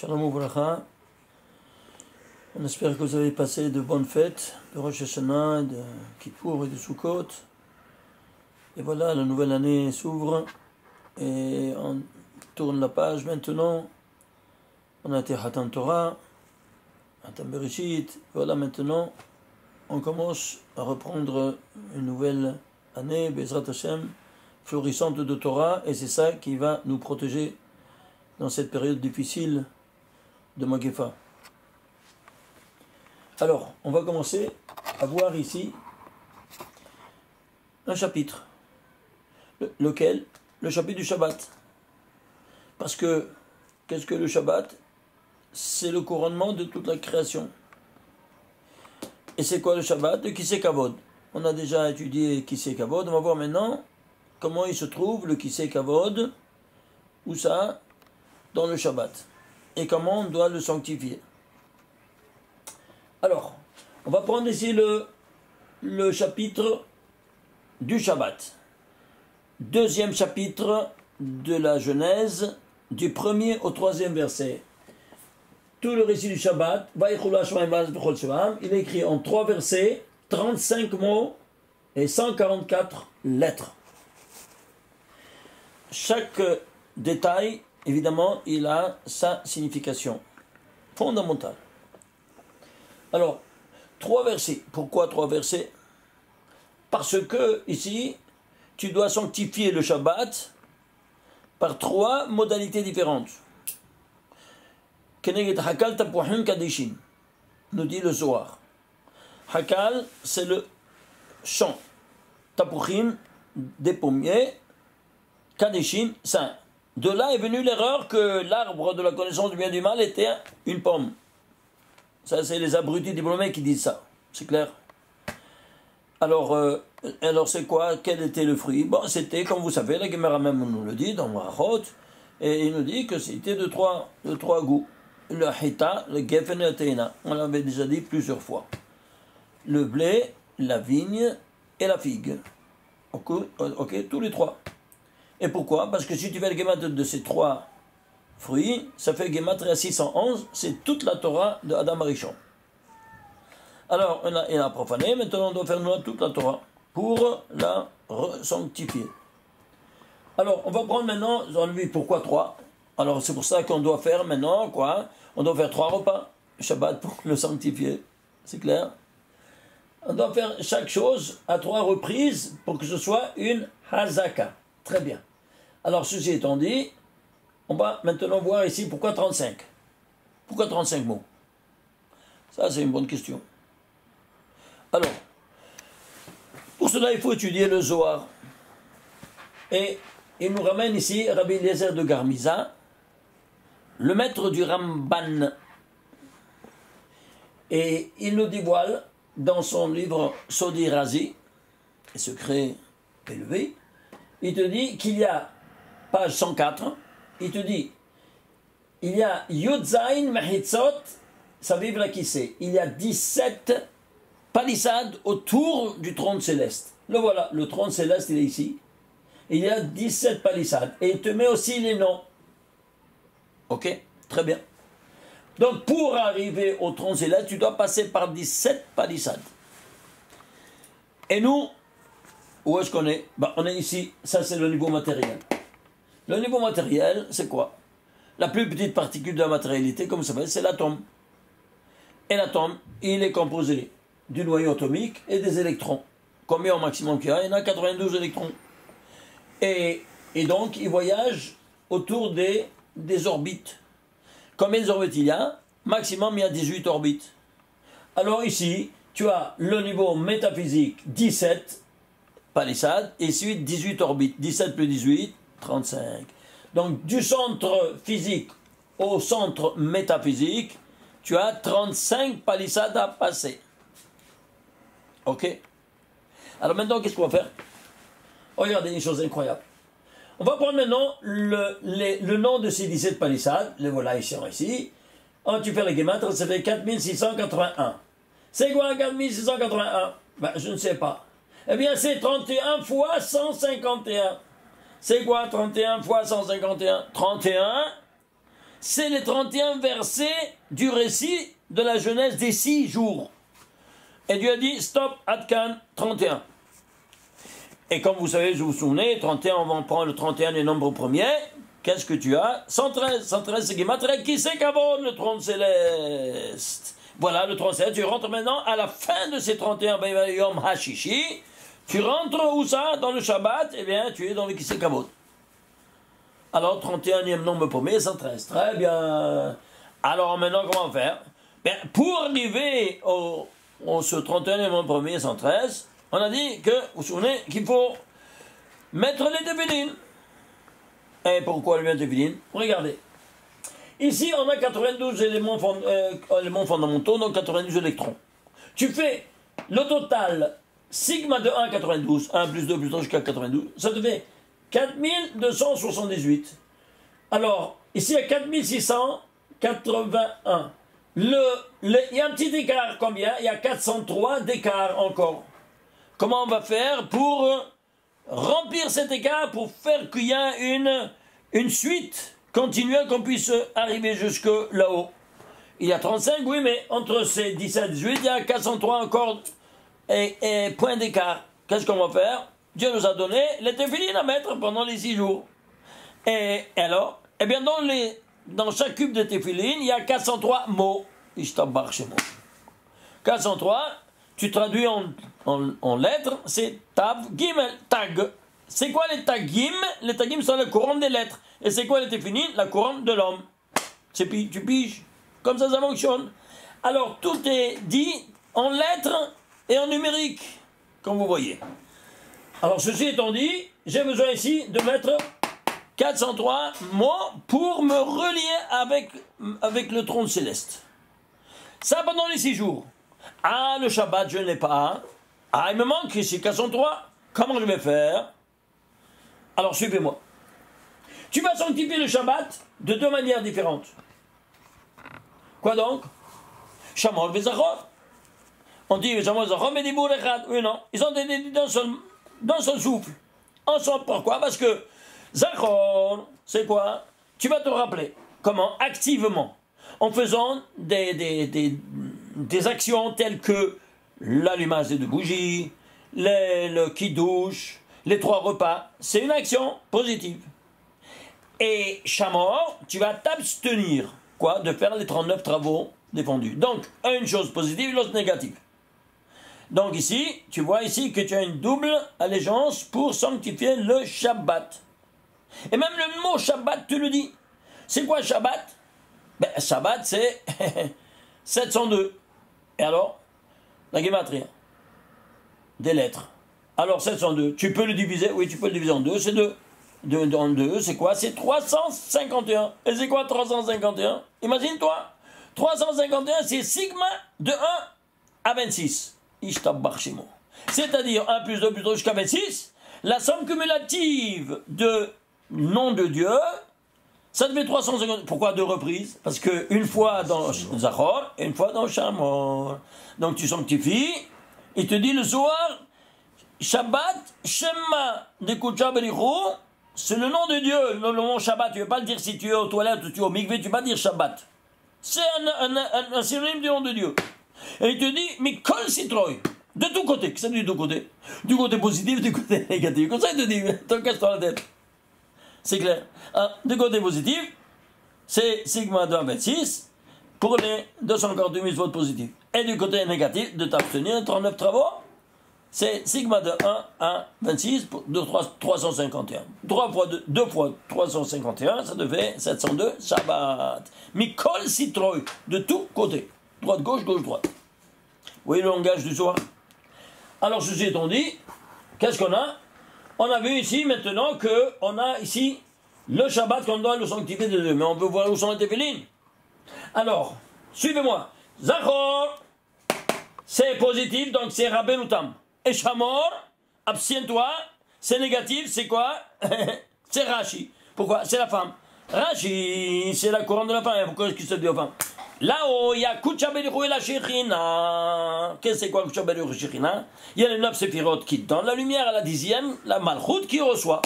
Shalom Ouvracha. On espère que vous avez passé de bonnes fêtes de Rosh Hashanah, de Kippour et de Sukkot. Et voilà, la nouvelle année s'ouvre et on tourne la page maintenant. On a été Hatan Torah, Hatan Bereshit. Voilà, maintenant on commence à reprendre une nouvelle année, Bezrat Hashem, florissante de Torah, et c'est ça qui va nous protéger dans cette période difficile de Magefa. Alors, on va commencer à voir ici un chapitre. Lequel? Le chapitre du Shabbat. Parce que, qu'est-ce que le Shabbat? C'est le couronnement de toute la création. Et c'est quoi le Shabbat? Le Kisei Kavod. On a déjà étudié Kisei Kavod. On va voir maintenant comment il se trouve le Kisei Kavod. Où ça? Dans le Shabbat. Et comment on doit le sanctifier. Alors, on va prendre ici le chapitre du Shabbat. Deuxième chapitre de la Genèse, du 1er au 3e verset. Tout le récit du Shabbat, il est écrit en 3 versets, 35 mots et 144 lettres. Chaque détail, évidemment, il a sa signification fondamentale. Alors, 3 versets. Pourquoi 3 versets? Parce que, ici, tu dois sanctifier le Shabbat par 3 modalités différentes. Keneged Hakal Tapuchim Kadishin, nous dit le Zohar. Hakal, c'est le champ. Tapuchim, des pommiers. Kadishin, saint. De là est venue l'erreur que l'arbre de la connaissance du bien et du mal était une pomme. Ça, c'est les abrutis diplômés qui disent ça. C'est clair? Alors c'est quoi? Quel était le fruit? Bon, c'était, comme vous savez, la Gemara même nous le dit dans Marachot, et il nous dit que c'était de trois goûts. Le Hita, le Geffen et le Teina. On l'avait déjà dit plusieurs fois. Le blé, la vigne et la figue. Ok, tous les 3. Et pourquoi? Parce que si tu fais le Gematria de ces 3 fruits, ça fait Gematria 611, c'est toute la Torah de Adam Arishon. Alors, on a profané, maintenant on doit faire nous toute la Torah pour la sanctifier. Alors, on va prendre maintenant, pourquoi 3? Alors, c'est pour ça qu'on doit faire maintenant, quoi? On doit faire 3 repas, Shabbat, pour le sanctifier. C'est clair? On doit faire chaque chose à 3 reprises pour que ce soit une Hazaka. Très bien. Alors, ceci étant dit, on va maintenant voir ici pourquoi 35. Pourquoi 35 mots? Ça, c'est une bonne question. Alors, pour cela, il faut étudier le Zohar. Et il nous ramène ici Rabbi Eliezer de Garmiza, le maître du Ramban. Et il nous dévoile dans son livre Sodi Razi, les secrets élevés, il te dit qu'il y a, page 104, il te dit, il y a Yudzain Mehitzot, ça vive la Kissé. Il y a 17 palissades autour du trône céleste. Le voilà, le trône céleste, il est ici. Il y a 17 palissades. Et il te met aussi les noms. Ok? Très bien. Donc, pour arriver au trône céleste, tu dois passer par 17 palissades. Et nous, où est-ce qu'on est? On est ici. Ça, c'est le niveau matériel. Le niveau matériel, c'est quoi? La plus petite particule de la matérialité, comme vous savez, c'est l'atome. Et l'atome, il est composé du noyau atomique et des électrons. Combien au maximum qu'il y a? Il y en a 92 électrons. Et donc, il voyage autour des orbites. Combien d'orbites il y a? Maximum, il y a 18 orbites. Alors ici, tu as le niveau métaphysique, 17 palissades, et ensuite 18 orbites. 17 plus 18, 35. Donc, du centre physique au centre métaphysique, tu as 35 palissades à passer. Ok? Alors maintenant, qu'est-ce qu'on va faire? Regardez une chose incroyable. On va prendre maintenant le nom de ces 17 palissades. Les voilà ici. Quand tu fais les guématres, ça fait 4681. C'est quoi 4681? Je ne sais pas. Eh bien, c'est 31 fois 151. C'est quoi 31 fois 151? 31, c'est les 31 versets du récit de la Genèse des 6 jours. Et Dieu a dit, stop, Adkan, 31. Et comme vous savez, je vous souvenez, 31, on va prendre le 31 des nombres premiers. Qu'est-ce que tu as? 113. 113, c'est Gematria. Qui c'est qu'avant le trône céleste? Voilà, le trône céleste. Tu rentres maintenant à la fin de ces 31 Yom Hashishi. Tu rentres où ça? Dans le Shabbat. Eh bien, tu es dans le Kisei Kavod. Alors, 31e nombre premier, 113. Très bien. Alors, maintenant, comment faire? Bien, pour arriver au ce 31e nombre premier, 113, on a dit que, vous vous souvenez, qu'il faut mettre les tefilines. Et pourquoi les tefilines? Regardez. Ici, on a 92 éléments fondamentaux, donc 92 électrons. Tu fais le total sigma de 1 à 92, 1 plus 2 plus 3 jusqu'à 92, ça te fait 4278. Alors, ici, il y a 4681. Il y a un petit écart, combien? Il y a 403 d'écart encore. Comment on va faire pour remplir cet écart, pour faire qu'il y ait une suite continuelle, qu'on puisse arriver jusque là-haut? Il y a 35, oui, mais entre ces 17 et 18, il y a 403 encore et points d'écart. Qu'est-ce qu'on va faire? Dieu nous a donné les téphilines à mettre pendant les 6 jours. Et alors? Eh bien, dans chaque cube de téphilines, il y a 403 mots. 403, tu traduis en lettres, c'est Tav, Gimel, Tag. C'est quoi les Tagim? Les Tagim sont la couronne des lettres. Et c'est quoi les téphilines? La couronne de l'homme. Tu piges. Comme ça fonctionne. Alors, tout est dit en lettres et en numérique, comme vous voyez. Alors, ceci étant dit, j'ai besoin ici de mettre 403 mots pour me relier avec le trône céleste. Ça pendant les 6 jours. Ah, le Shabbat, je ne l'ai pas. Ah, il me manque ici 403. Comment je vais faire? Alors, suivez-moi. Tu vas sanctifier le Shabbat de 2 manières différentes. Quoi donc? Shamol Vezachor. On dit Shamol Vezachor, mais Dibour Echad. Oui, non. Ils ont dit d'un seul souffle. Ensemble, pourquoi? Parce que Zachor, c'est quoi? Tu vas te rappeler. Comment? Activement. En faisant des actions telles que l'allumage de bougies, le kidouche, les 3 repas. C'est une action positive. Et Shamor, tu vas t'abstenir, quoi, de faire les 39 travaux défendus. Donc, une chose positive, l'autre négative. Donc ici, tu vois ici que tu as une double allégeance pour sanctifier le Shabbat. Et même le mot Shabbat, tu le dis. C'est quoi Shabbat? Ben, Shabbat, c'est 702. Et alors? La Gematria. Des lettres. Alors, 702, tu peux le diviser? Oui, tu peux le diviser en deux, c'est 2. 2 en 2, c'est quoi? C'est 351. Et c'est quoi 351? Imagine-toi. 351, c'est sigma de 1 à 26. Ishtabbarshimo. C'est-à-dire 1 plus 2 plus 3 jusqu'à 26. La somme cumulative de nom de Dieu, ça devait 350. Pourquoi 2 reprises? Parce que une fois dans Zachor et une fois dans Shamor. Donc tu sanctifies. Il te dit le soir, Shabbat, Shema de Kucha Berichou, c'est le nom de Dieu. Le nom Shabbat, tu ne veux pas le dire si tu es aux toilettes ou tu es au mikvé, tu ne vas pas dire Shabbat. C'est un synonyme du nom de Dieu. Et il te dit, mais kol citroï, de tous côtés. Qu'est-ce que ça dit de tous côtés? Du côté positif, du côté négatif. Comme ça, il te dit, t'en casse-toi la tête. C'est clair. Du côté positif, c'est sigma de 26 pour les 242 000 votes positifs. Et du côté négatif, de t'abstenir, 39 travaux, c'est sigma de 1 à 26 pour 351. 2 fois 351, ça devait 702 Shabbat. Mikol citroï, de tous côtés. Droite, gauche, gauche, droite. Vous voyez le langage du soir? Alors, ceci étant dit, qu'est-ce qu'on a? On a vu ici maintenant qu'on a ici le Shabbat qu'on doit le sanctifier de Dieu. Mais on peut voir où sont les téphilines. Alors, suivez-moi. Zachor, c'est positif, donc c'est Rabbeinu Tam. Et Shamor, abstiens-toi, c'est négatif, c'est quoi? C'est Rashi. Pourquoi? C'est la femme. Rashi, c'est la couronne de la femme. Pourquoi est-ce qu'il se dit aux femmes? Là-haut, il y a Kucha Berichou et la Shechina. Qu'est-ce que c'est quoi Kucha Berichou et la Shechina? Il y a les 9 séphirotes qui donnent la lumière, à la 10e, la Malchut qui reçoit.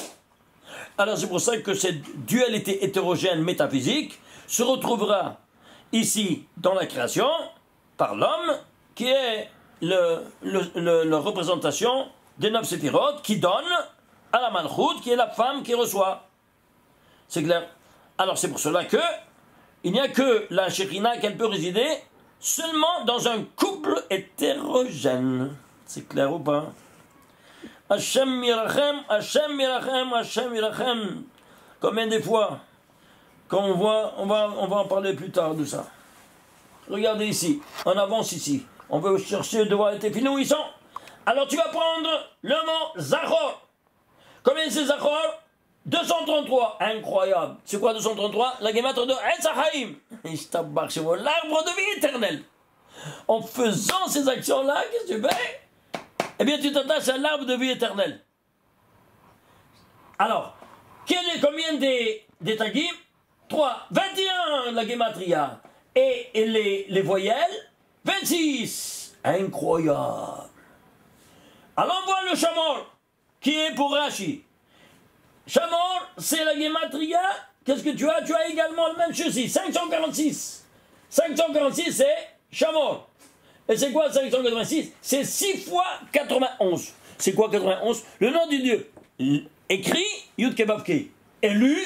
Alors c'est pour ça que cette dualité hétérogène métaphysique se retrouvera ici dans la création par l'homme qui est la représentation des 9 séphirotes qui donne à la Malchout qui est la femme qui reçoit. C'est clair? Alors c'est pour cela que il n'y a que la Shekhinah qu'elle peut résider seulement dans un couple hétérogène. C'est clair ou pas? Hashem Mirachem, Hashem Mirachem, Hashem Mirachem. Combien des fois, quand on voit, on va en parler plus tard de ça. Regardez ici, on avance ici. On veut chercher de voir les téphilines où ils sont. Alors tu vas prendre le mot Zachor. Combien c'est Zachor? 233. Incroyable. C'est quoi 233? La guématre de Etzahaim. L'arbre de vie éternelle. En faisant ces actions-là, qu'est-ce que tu fais? Eh bien, tu t'attaches à l'arbre de vie éternelle. Alors, combien des tagim? 3. 21, la gematria. Et les voyelles? 26. Incroyable. Alors, on voit le Shamor, qui est pour Rashi. Shamor, c'est la gematria. Qu'est-ce que tu as? Tu as également le même chose ici. 546. 546, c'est Shamor. Et c'est quoi 586? C'est 6 fois 91. C'est quoi 91? Le nom du Dieu. Écrit, Yud Kebavke. Et lu,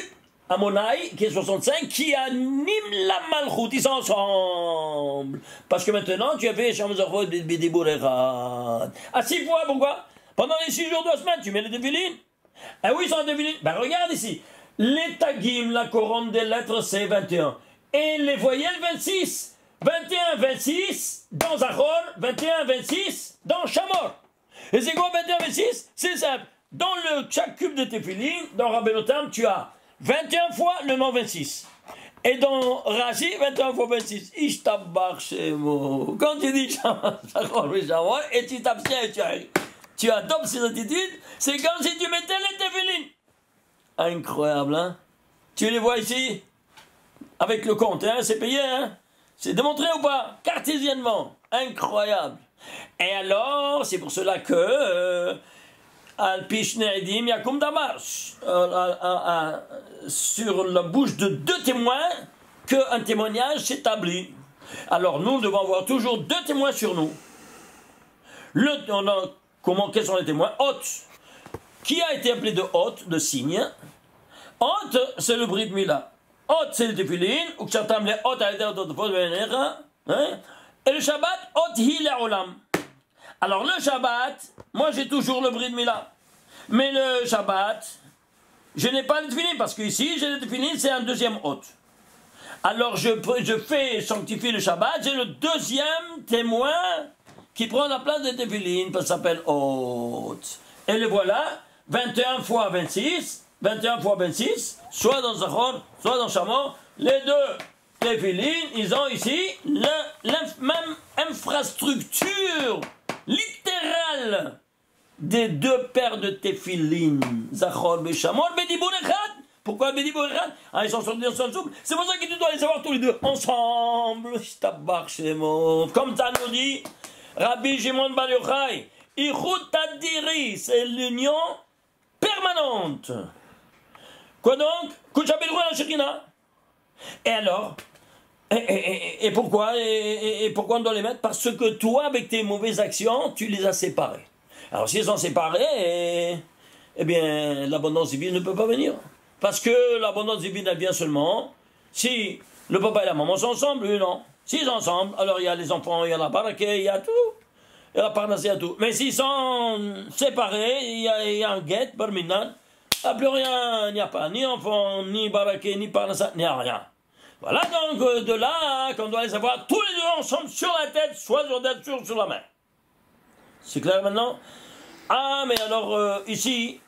Amonai, qui est 65, qui anime la Malchout. Ils sont ensemble. Parce que maintenant, tu as fait Shamzachot Bedibourerad. À 6 fois, pourquoi? Pendant les 6 jours de la semaine, tu mets les défilines. Ah oui, ils sont en défilines. Ben regarde ici. Les tagim, la couronne des lettres, c'est 21. Et les voyelles, 26. 21, 26 dans Zachor, 21, 26 dans Shamor. Et c'est quoi 21, 26? C'est simple. Dans chaque cube de téphilin, dans Rabbenotam, tu as 21 fois le nom 26. Et dans Rashi, 21 fois 26. Ishtabach Shemo. Quand tu dis Zachor et Shamor, et tu t'abstiens et tu adoptes ces attitudes, c'est comme si tu mettais les téphilin. Incroyable, hein? Tu les vois ici? Avec le compte, hein? C'est payé, hein? C'est démontré ou pas? Cartésiennement. Incroyable. Et alors, c'est pour cela que Al-Pishne'idim Yakum Damar, sur la bouche de 2 témoins, qu'un témoignage s'établit. Alors, nous devons avoir toujours 2 témoins sur nous. Quels sont les témoins? Hôte. Qui a été appelé de hôte, de signe? Hôte, c'est le Brit Mila. Hôte, c'est le téphilin, ou que j'entends les hôtes à l'intérieur de hein? Et le Shabbat, hôte hi le'olam. Alors le Shabbat, moi j'ai toujours le Brit Mila. Mais le Shabbat, je n'ai pas le téphilin, parce qu'ici, j'ai le téphilin, c'est un deuxième hôte. Alors je fais sanctifier le Shabbat, j'ai le deuxième témoin qui prend la place de téphilin, parce que ça s'appelle hôte. Et le voilà, 21 fois 26, 21 fois 26, soit dans Zachor, soit dans Shamor, les 2 téphilines, ils ont ici la même infrastructure littérale des 2 paires de téphilines. Zachor et Shamor, Bedibour Echad. Pourquoi Bedibour Echad? Ah, ils sont sortis ensemble. C'est pour ça que tu dois les avoir tous les 2 ensemble. Comme ça nous dit Rabbi Shimon Bar Yochai, Ichut Adiri, c'est l'union permanente. Quoi donc? Kouchabelrou la Shekhinah. Et alors? Et pourquoi? Et pourquoi on doit les mettre? Parce que toi, avec tes mauvaises actions, tu les as séparés. Alors s'ils sont séparés, eh bien, l'abondance divine ne peut pas venir. Parce que l'abondance divine, elle vient seulement si le papa et la maman sont ensemble, eux non. S'ils sont ensemble, alors il y a les enfants, il y a la baraka, il y a tout. Il y a la parnasse, il y a tout. Mais s'ils sont séparés, il y a un guet, barminan, il n'y a plus rien, il n'y a pas ni enfant, ni baraké, ni parnassa, il n'y a rien. Voilà donc de là qu'on doit les avoir tous les 2 ensemble sur la tête, soit sur la main. C'est clair maintenant? Ah, mais alors ici,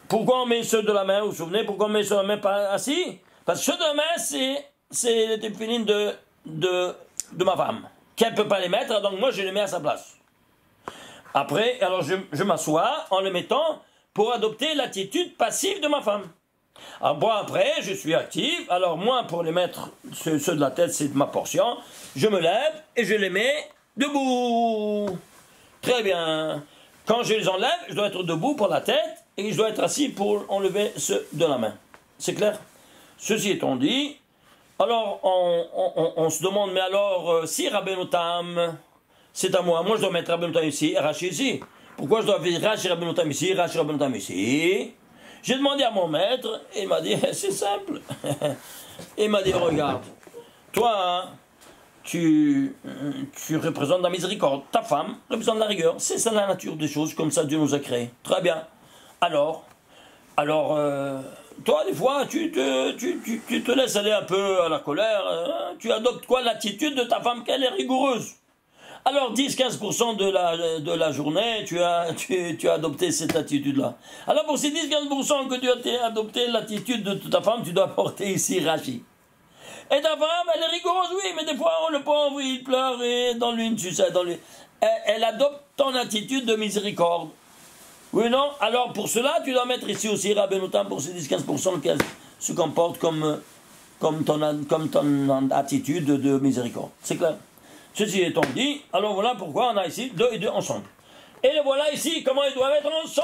pourquoi on met ceux de la main? Vous vous souvenez pourquoi on met ceux de la main pas assis? Parce que ceux de la main, c'est les téphiline de ma femme, qu'elle ne peut pas les mettre, donc moi je les mets à sa place. Après, alors je m'assois en les mettant pour adopter l'attitude passive de ma femme. Alors moi après, je suis actif, alors moi pour les mettre, ceux de la tête c'est ma portion, je me lève et je les mets debout. Très bien. Quand je les enlève, je dois être debout pour la tête et je dois être assis pour enlever ceux de la main. C'est clair? Ceci étant dit, Alors, on se demande, mais alors, si Rabbeinu Tam, c'est à moi je dois mettre Rabbeinu Tam ici et Rashi ici. Pourquoi je dois faire Rashi Rabbeinu Tam ici, Rashi Rabbeinu Tam ici? J'ai demandé à mon maître, et il m'a dit, c'est simple. Il m'a dit, regarde, toi, hein, tu représentes la miséricorde. Ta femme représente la rigueur. C'est ça la nature des choses, comme ça Dieu nous a créés. Très bien. Alors, toi, des fois, tu te laisses aller un peu à la colère. Hein, tu adoptes quoi? L'attitude de ta femme, qu'elle est rigoureuse. Alors 10-15% de la journée, tu as adopté cette attitude-là. Alors pour ces 10-15% que tu as adopté l'attitude de ta femme, tu dois porter ici Rashi. Et ta femme, elle est rigoureuse, oui, mais des fois, le pauvre, il pleure et dans l'une, tu sais, dans l'une. Elle adopte ton attitude de miséricorde. Oui, non? Alors pour cela, tu dois mettre ici aussi Rabbeinu Tam pour ces 10-15% qu'elle se comporte comme ton attitude de miséricorde. C'est clair? Ceci étant dit, alors voilà pourquoi on a ici 2 et 2 ensemble. Et le voilà ici, comment ils doivent être ensemble.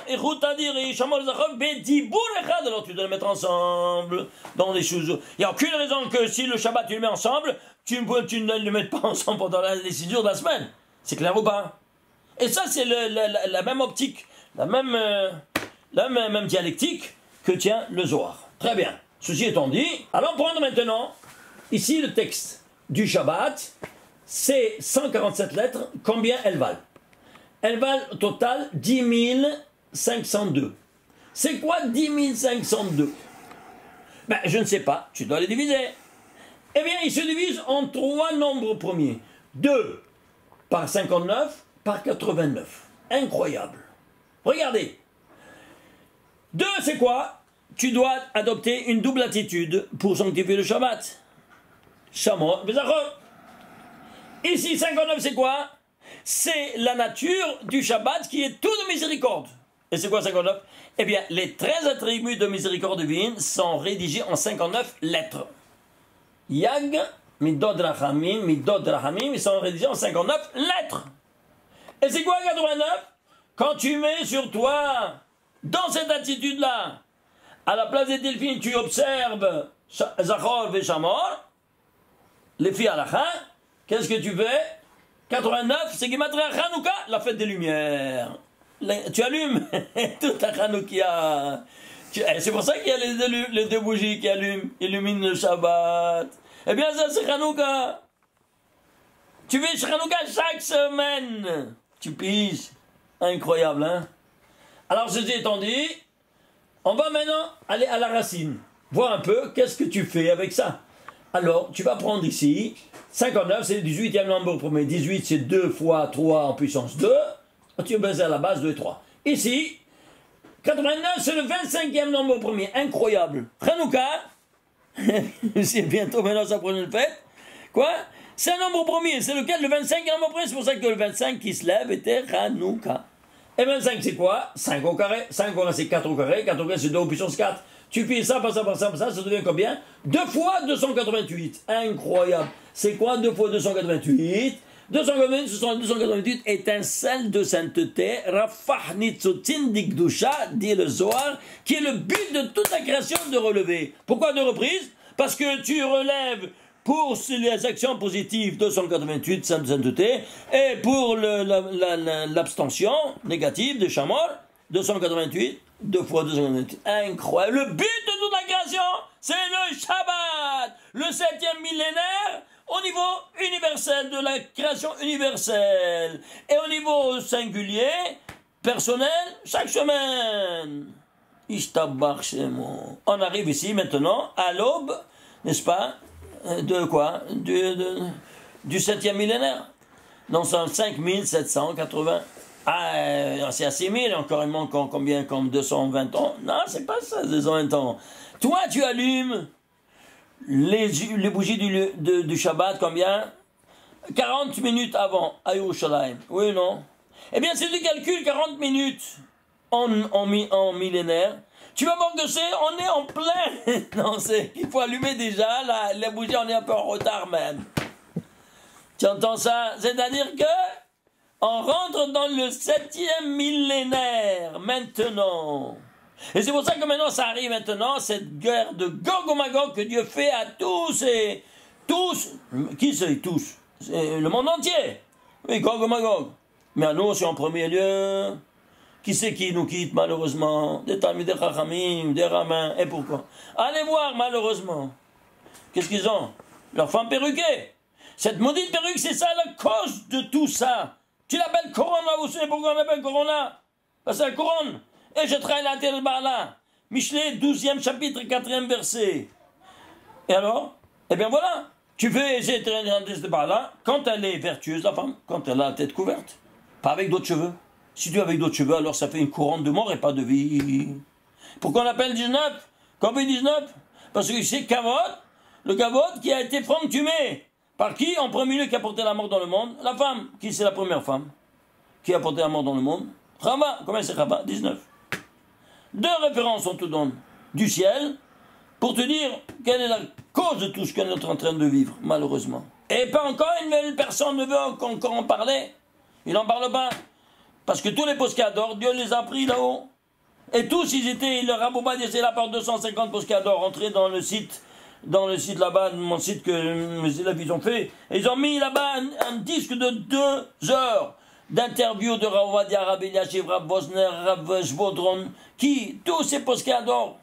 Et Routadiri, Shamol Zachov, Bedibour Echad. Alors tu dois les mettre ensemble dans les choses. Il n'y a aucune raison que si le Shabbat tu le mets ensemble, tu ne le mets pas ensemble pendant les 6 jours de la semaine. C'est clair ou pas? Et ça, c'est la même optique, la même dialectique que tient le Zohar. Très bien. Ceci étant dit, allons prendre maintenant ici le texte du Shabbat. C'est 147 lettres. Combien elles valent? Elles valent au total 10 502. C'est quoi 10 502? Ben, je ne sais pas. Tu dois les diviser. Eh bien, ils se divisent en 3 nombres premiers. 2 par 59 par 89. Incroyable. Regardez. 2, c'est quoi? Tu dois adopter une double attitude pour sanctifier le Shabbat. Shamor, Bezachor. Ici, 59, c'est quoi? C'est la nature du Shabbat qui est tout de miséricorde. Et c'est quoi 59? Eh bien, les 13 attributs de miséricorde divine sont rédigés en 59 lettres. Yag, Midod Rachamim, ils sont rédigés en 59 lettres. Et c'est quoi 89? Quand tu mets sur toi, dans cette attitude-là, à la place des delphines, tu observes Zachor et Shamor, les filles à la fin, qu'est-ce que tu fais? 89, c'est Gematria Hanouka, la fête des Lumières. Tu allumes toute la Hanoukia. C'est pour ça qu'il y a les 2 bougies qui illuminent le Shabbat. Eh bien, ça, c'est Hanouka. Tu fais Hanouka chaque semaine. Tu piges. Incroyable, hein? Alors, ceci étant dit, on va maintenant aller à la racine. Voir un peu qu'est-ce que tu fais avec ça. Alors, tu vas prendre ici, 59, c'est le 18e nombre premier. 18, c'est 2 fois 3 en puissance 2. Tu vas à la base 2 et 3. Ici, 89, c'est le 25e nombre premier. Incroyable. Hanouka, c'est bientôt maintenant sa prochaine fête. Quoi? C'est un nombre premier. C'est lequel? Le 25e nombre premier. C'est pour ça que le 25 qui se lève était Hanouka. Et 25, c'est quoi? 5 au carré. 5 au carré, c'est 4 au carré. 4 au carré, c'est 2 au puissance 4. Tu piles ça, par ça, par ça, par ça, ça devient combien? 2 fois 288. Incroyable. C'est quoi 2 fois 288? 288, ce sont 288 étincelles de sainteté. Rafah nitzotin dikdusha, dit le Zohar, qui est le but de toute la création de relever. Pourquoi 2 reprises? Parce que tu relèves pour les actions positives 288 sainteté et pour l'abstention négative de Shamor 288. 2 fois 288. Incroyable. Le but de toute la création, c'est le Shabbat. Le 7e millénaire au niveau universel de la création universelle. Et au niveau singulier, personnel, chaque semaine. Ishtabach Shemo. On arrive ici maintenant à l'aube, n'est-ce pas? De quoi? Du 7e millénaire. Non, c'est 5780. Ah, c'est à 6000, encore il manque combien? Comme 220 ans? Non, c'est pas ça, 220 ans. Toi, tu allumes les bougies du Shabbat, combien? 40 minutes avant, à Yerushalayim. Oui ou non? Eh bien, si tu calcules 40 minutes en millénaire, tu vas voir que on est en plein. Non, c'est qu'il faut allumer déjà, la bougie, on est un peu en retard même. Tu entends ça? C'est-à-dire que on rentre dans le 7e millénaire, maintenant. Et c'est pour ça que maintenant, ça arrive maintenant, cette guerre de Gog et Magog que Dieu fait à tous et... Tous. Qui c'est tous? C'est le monde entier. Oui, Gog et Magog. Mais à nous, c'est en premier lieu. Qui c'est qui nous quitte, malheureusement? Des Talmidei Chachamim, des rabbins. Et pourquoi? Allez voir, malheureusement. Qu'est-ce qu'ils ont? Leur femme perruquée. Cette maudite perruque, c'est ça la cause de tout ça. Tu l'appelles Corona, vous savez pourquoi on l'appelle Corona? Parce que c'est la couronne. Et je travaille la terre de Bala. Michelet, 12e chapitre, 4e verset. Et alors? Eh bien voilà. Tu fais essayer de Bala quand elle est vertueuse, la femme, quand elle a la tête couverte. Pas avec d'autres cheveux. Si tu as avec d'autres cheveux, alors ça fait une couronne de mort et pas de vie. Pourquoi on appelle 19? Covid-19? Parce que c'est Kavod, le Kavod qui a été frantumé. Par qui? En premier lieu, qui a porté la mort dans le monde? La femme. Qui c'est la première femme qui a porté la mort dans le monde? Chava. Combien c'est Chava? 19. Deux références on te donne du ciel pour te dire quelle est la cause de tout ce qu'on est en train de vivre, malheureusement. Et pas encore une nouvelle personne ne veut encore en parler. Il n'en parle pas. Parce que tous les poscadors, Dieu les a pris là-haut. Et tous, le Rabouba disait là par 250 poscadors entrés dans le site là-bas, mon site que mes élèves ils ont fait. Et ils ont mis là-bas un disque de 2 heures d'interview de Rav Ovadia, Rav Eliashiv, Rav Bosner, Rav Shvodron, qui, tous ces poscadors,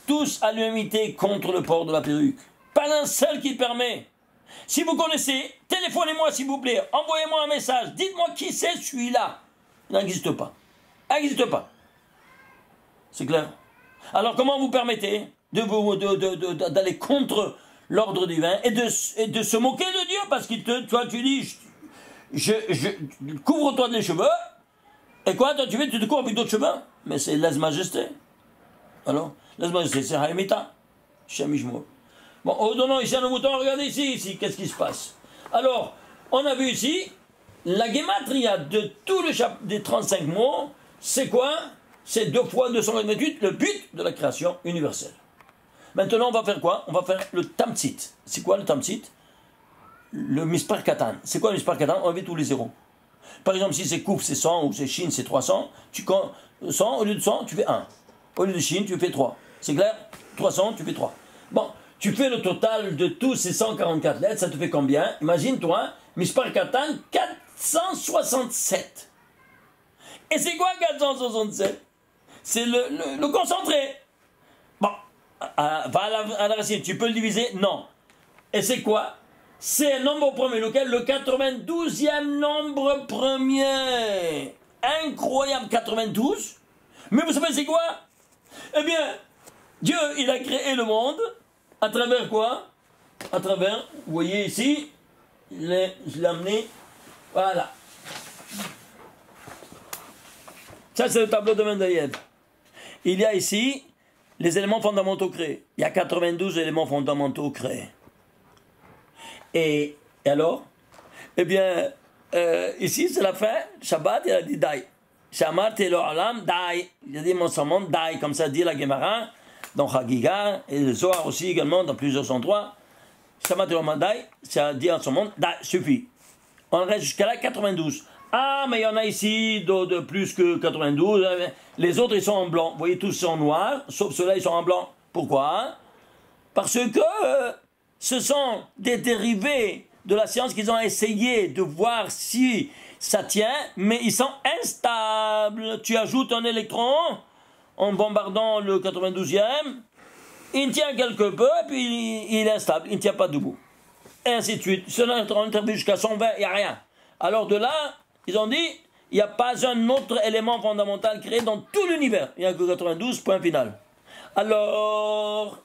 tous à l'unanimité contre le port de la perruque. Pas un seul qui permet. Si vous connaissez, téléphonez-moi s'il vous plaît, envoyez-moi un message, dites-moi qui c'est celui-là. Il n'existe pas. Il n'existe pas. C'est clair? Alors comment vous permettez d'aller contre l'ordre divin et de se moquer de Dieu? Parce que toi tu dis, couvre-toi des cheveux, et quoi, toi tu te couvres avec d'autres cheveux? Mais c'est lèse-majesté. Alors, lèse-majesté, c'est Haïmita. Chamishmo. Bon, ordonnons ici à nos moutons, regardez ici, qu'est-ce qui se passe? Alors, on a vu ici, la gématria de tout le chapitre des 35 mots, c'est quoi? C'est 2 fois 228, le but de la création universelle. Maintenant, on va faire quoi? On va faire le Tamtsit. C'est quoi le Tamtsit? Le Mispar Katan. C'est quoi le Mispar Katan? On enlève tous les zéros. Par exemple, si c'est Kouf, c'est 100, ou c'est Shin, c'est 300, 100, au lieu de 100, tu fais 1. Au lieu de Shin, tu fais 3. C'est clair? 300, tu fais 3. Bon, tu fais le total de tous ces 144 lettres, ça te fait combien? Imagine-toi, Mispar Katan, 467. Et c'est quoi 467? C'est le concentré. Bon, va à la racine, tu peux le diviser? Non. Et c'est quoi? C'est un nombre premier, lequel? Le 92e nombre premier. Incroyable, 92. Mais vous savez c'est quoi? Eh bien, Dieu, il a créé le monde à travers quoi? À travers, vous voyez ici, je l'ai amené, voilà. Ça, c'est le tableau de Mendeleïev. Il y a ici les éléments fondamentaux créés. Il y a 92 éléments fondamentaux créés. Et alors? Eh bien, ici, c'est la fin. Shabbat, il a dit Dai. Shamar Telo Alam, Dai. Il a dit mon sermon, Dai. Comme ça dit la Gemara, dans Chagiga, et le Zohar aussi également, dans plusieurs endroits. Shamar Telo Alam, Dai. Ça dit en sermon, Dai, suffit. On reste jusqu'à là, 92. Ah, mais il y en a ici de plus que 92. Les autres, ils sont en blanc. Vous voyez, tous sont en noir, sauf ceux-là, ils sont en blanc. Pourquoi? Parce que ce sont des dérivés de la science qu'ils ont essayé de voir si ça tient, mais ils sont instables. Tu ajoutes un électron en bombardant le 92e, il tient quelque peu, et puis il est instable, il ne tient pas debout. Et ainsi de suite. Si on interviewe jusqu'à 120, il n'y a rien. Alors de là, ils ont dit, il n'y a pas un autre élément fondamental créé dans tout l'univers. Il n'y a que 92, point final. Alors,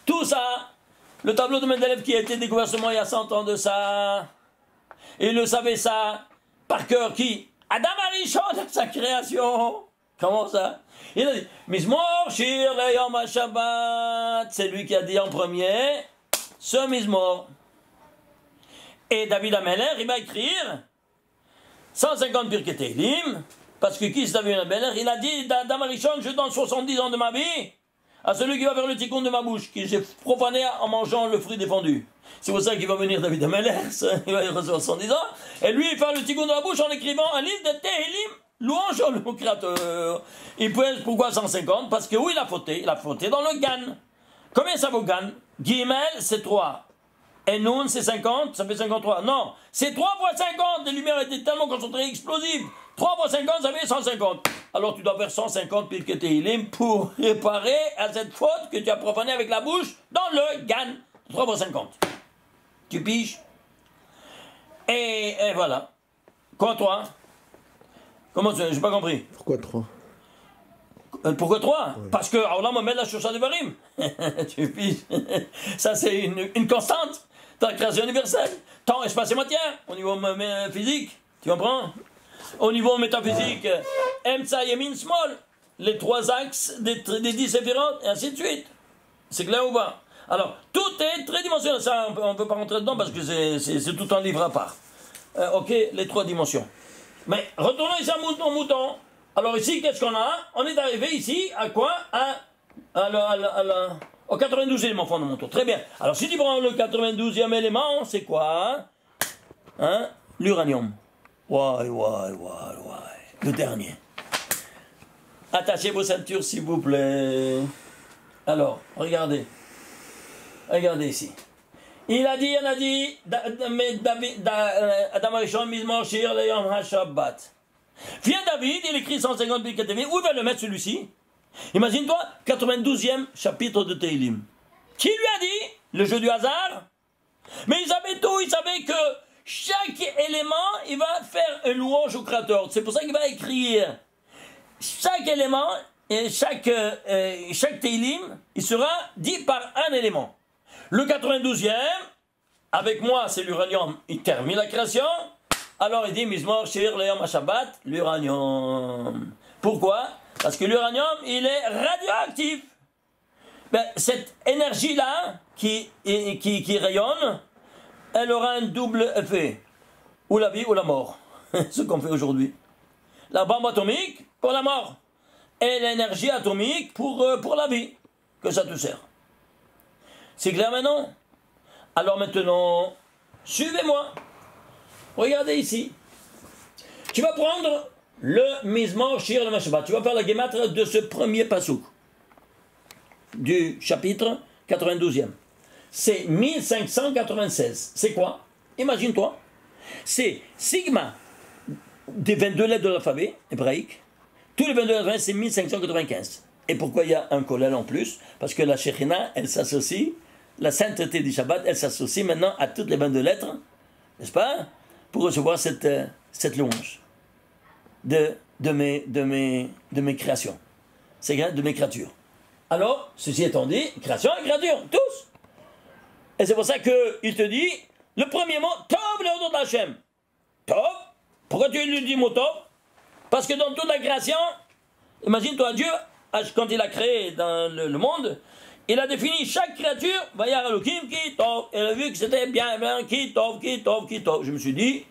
tout ça, le tableau de Mendeleïev qui a été découvert seulement il y a 100 ans de ça, et il le savait ça, par cœur qui? Adam Arishon, sa création. Comment ça? Il a dit, Mizmor Shir Leyom HaShabbat. C'est lui qui a dit en premier, ce Mizmor. Et David Ameller, il va écrire 150 Pirkei Teilim, parce que qui c'est David Ameller? Il a dit, Adam Arishon, je donne 70 ans de ma vie à celui qui va faire le tikkun de ma bouche, qui j'ai profané en mangeant le fruit défendu. C'est pour ça qu'il va venir David Ameller, il va recevoir 70 ans, et lui il fait le tikkun de la bouche en écrivant un livre de Tehillim, Louange au Créateur. Il peut pourquoi 150? Parce que où il a fauté dans le Gan. Combien ça vaut Gan? Gimel, c'est 3. Et Nun, c'est 50, ça fait 53. Non, c'est 3 fois 50. Les lumières étaient tellement concentrées, explosives. 3 fois 50, ça fait 150. Alors tu dois faire 150 Pirkei Tehillim pour réparer à cette faute que tu as profanée avec la bouche dans le Gan. 3 fois 50. Tu piges? Et voilà. Quoi, toi? Comment ça? J'ai pas compris. Pourquoi 3? Pourquoi 3? Ouais. Parce que Allah m'a mis la Shosha de Varim. Tu piges? Ça, c'est une constante dans la création universelle. Temps, espace et matière, au niveau physique. Tu comprends? Au niveau métaphysique, Emtsa, Yemin, Small, les 3 axes des 10 séphirotes, et ainsi de suite. C'est clair ou pas? Alors, tout est tridimensionnel. Ça, on ne peut pas rentrer dedans parce que c'est tout un livre à part. Ok, les 3 dimensions. Mais retournons ici à mouton. Alors ici, qu'est-ce qu'on a? On est arrivé ici à quoi? Au 92e élément fond de mon tour. Très bien. Alors si tu prends le 92e élément, c'est quoi? Hein? L'uranium. Ouais. Le dernier. Attachez vos ceintures, s'il vous plaît. Alors, regardez. Regardez ici. On a dit, Adam Arishon, Mizmor, Shir, Leyom, HaShabbat. Vient David, il écrit 150 Pirkei Tehillim. Où il va le mettre celui-ci? Imagine-toi, 92e chapitre de Tehillim. Qui lui a dit? Le jeu du hasard? Mais il savait tout, il savait que chaque élément, il va faire une louange au Créateur. C'est pour ça qu'il va écrire chaque élément, et chaque Tehillim, il sera dit par un élément. Le 92e, avec moi, c'est l'uranium, il termine la création. Alors il dit Mizmor, Shir, Leyom, HaShabbat, l'uranium. Pourquoi? Parce que l'uranium, il est radioactif. Ben, cette énergie-là, qui rayonne, elle aura un double effet. Ou la vie ou la mort. Ce qu'on fait aujourd'hui. La bombe atomique pour la mort. Et l'énergie atomique pour la vie. Que ça te sert. C'est clair maintenant? Alors maintenant, suivez-moi. Regardez ici. Tu vas prendre le Mizmor, Shir, le HaShabbat. Tu vas faire la guématre de ce premier pasouk du chapitre 92e. C'est 1596. C'est quoi? Imagine-toi. C'est sigma des 22 lettres de l'alphabet hébraïque. Tous les 22 lettres, c'est 1595. Et pourquoi il y a un kollel en plus? Parce que la Shekhinah, elle s'associe, la sainteté du Shabbat, elle s'associe maintenant à toutes les 22 lettres, n'est-ce pas? Pour recevoir cette louange de mes créations. C'est de mes créatures. Alors, ceci étant dit, création et créature, tous. Et c'est pour ça qu'il te dit, le premier mot, Tov le de Hachem. Tov. Pourquoi tu lui dis mot Tov? Parce que dans toute la création, imagine-toi Dieu, quand il a créé dans le monde, il a défini chaque créature, Vayar Elohim ki Tov. Il a vu que c'était bien, ki Tov. Je me suis dit,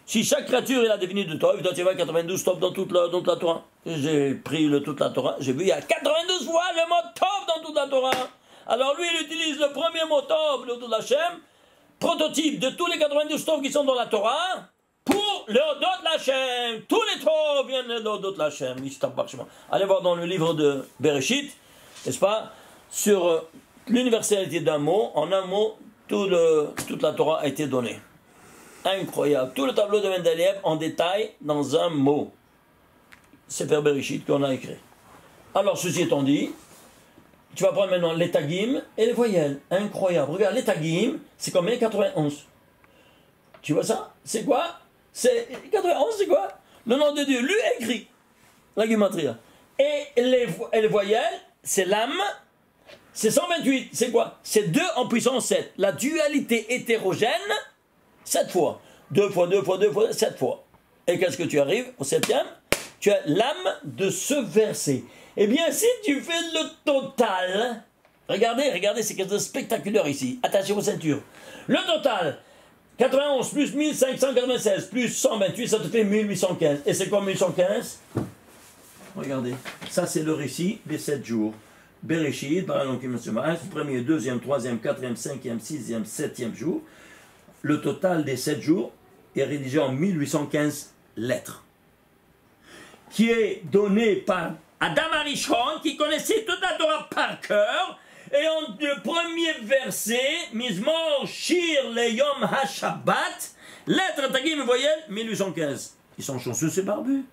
si chaque créature il a défini de Tov, il doit y avoir 92 Tov dans toute la Torah. J'ai pris toute la Torah, j'ai vu, il y a 92 fois le mot Tov dans toute la Torah. Alors lui, il utilise le premier mot Tov, le Odot Hashem, prototype de tous les 92 Tov qui sont dans la Torah, pour le Odot Hashem. Tous les Tov viennent de l'Odot Hashem. Allez voir dans le livre de Bereshit, n'est-ce pas, sur l'universalité d'un mot. En un mot, toute la Torah a été donnée. Incroyable. Tout le tableau de Mendeleïev en détail dans un mot. C'est Sefer Bereshit qu'on a écrit. Alors, ceci étant dit, tu vas prendre maintenant les tagim et les voyelles. Incroyable. Regarde, les tagim, c'est combien? 91. Tu vois ça? C'est quoi? C'est 91, c'est quoi? Le nom de Dieu, lu et écrit. La gematria. Et les voyelles, c'est l'âme. C'est 128. C'est quoi? C'est 2 en puissance 7. La dualité hétérogène, 7 fois. 2 fois, 2 fois, 2 fois, 7 fois. Et qu'est-ce que tu arrives au 7e? Tu as l'âme de ce verset. Eh bien, si tu fais le total, regardez, c'est quelque chose de spectaculaire ici. Attachez vos ceintures. Le total, 91 plus 1596 plus 128, ça te fait 1815. Et c'est quoi 1815? Regardez, ça c'est le récit des 7 jours. Bereshit, premier, deuxième, troisième, quatrième, cinquième, sixième, septième jour. Le total des 7 jours est rédigé en 1815 lettres. qui est donné par Adam Arishon, qui connaissait toute la Torah par cœur, et en le premier verset, Mizmor Shir le Yom HaShabbat, lettre Tagim voyelle, 1815. Ils sont chanceux, ces barbus.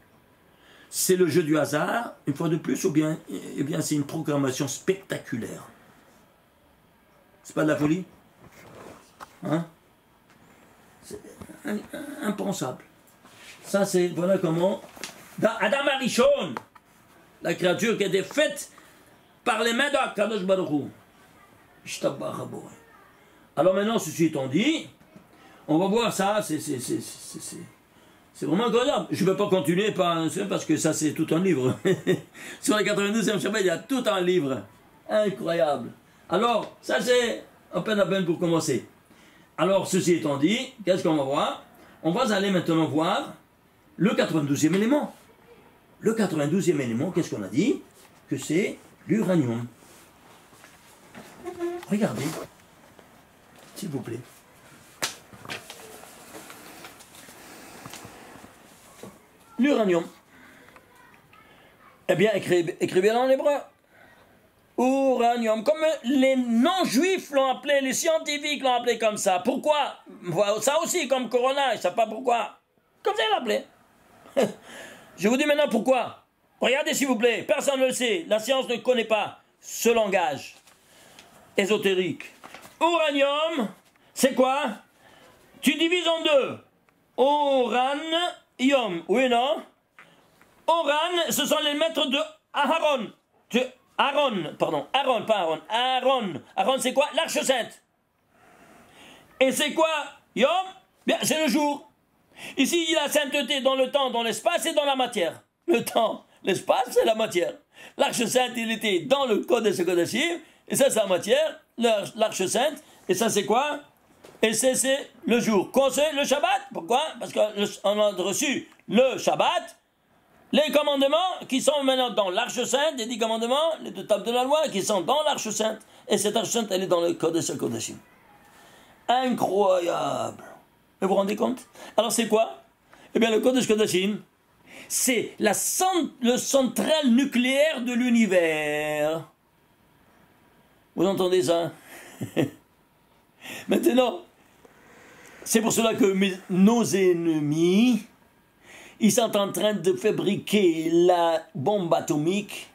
C'est le jeu du hasard, une fois de plus, ou bien, eh bien c'est une programmation spectaculaire. C'est pas de la folie? Hein? C'est impensable. Ça, c'est, voilà comment, dans Adam Arishon, la créature qui a été faite par les mains d'Akadosh Baruch Hu. Alors maintenant, ceci étant dit, on va voir ça, c'est vraiment incroyable. Je ne vais pas continuer parce que ça, c'est tout un livre. Sur les 92e Shabbat, il y a tout un livre. Incroyable. Alors, ça, c'est à peine pour commencer. Alors, ceci étant dit, qu'est-ce qu'on va voir? On va aller maintenant voir le 92e élément. Le 92e élément, qu'est-ce qu'on a dit? Que c'est l'uranium. Regardez, s'il vous plaît. L'uranium. Eh bien, écrivez dans l'hébreu. Uranium, comme les non-juifs l'ont appelé, les scientifiques l'ont appelé comme ça. Pourquoi? Ça aussi, comme Corona, ils ne savent pas pourquoi. Comme ça, ils l'ont appelé. Je vous dis maintenant pourquoi. Regardez s'il vous plaît, personne ne le sait. La science ne connaît pas ce langage ésotérique. Uranium, c'est quoi? Tu divises en deux. Uranium, oui, non? Oran, ce sont les maîtres de Aaron. Aaron, pas Aaron. Aaron, c'est quoi? L'Arche Sainte. Et c'est quoi? Yom? Bien, c'est le jour. Ici, il y a la sainteté dans le temps, dans l'espace et dans la matière. Le temps, l'espace, c'est la matière. L'Arche Sainte, il était dans le Kodesh Kodashim, et ça, c'est la matière, l'Arche Sainte, et ça, c'est quoi? Et c'est le jour. Quoi, c'est le Shabbat? Pourquoi? Parce qu'on a reçu le Shabbat, les commandements qui sont maintenant dans l'Arche Sainte, les 10 commandements, les 2 tables de la loi qui sont dans l'Arche Sainte. Et cette Arche Sainte, elle est dans le Kodesh Kodashim. Incroyable. Vous vous rendez compte? Alors c'est quoi? Eh bien le Kodesh Kodashim, c'est le centrale nucléaire de l'univers. Vous entendez ça? Maintenant, c'est pour cela que nos ennemis, ils sont en train de fabriquer la bombe atomique,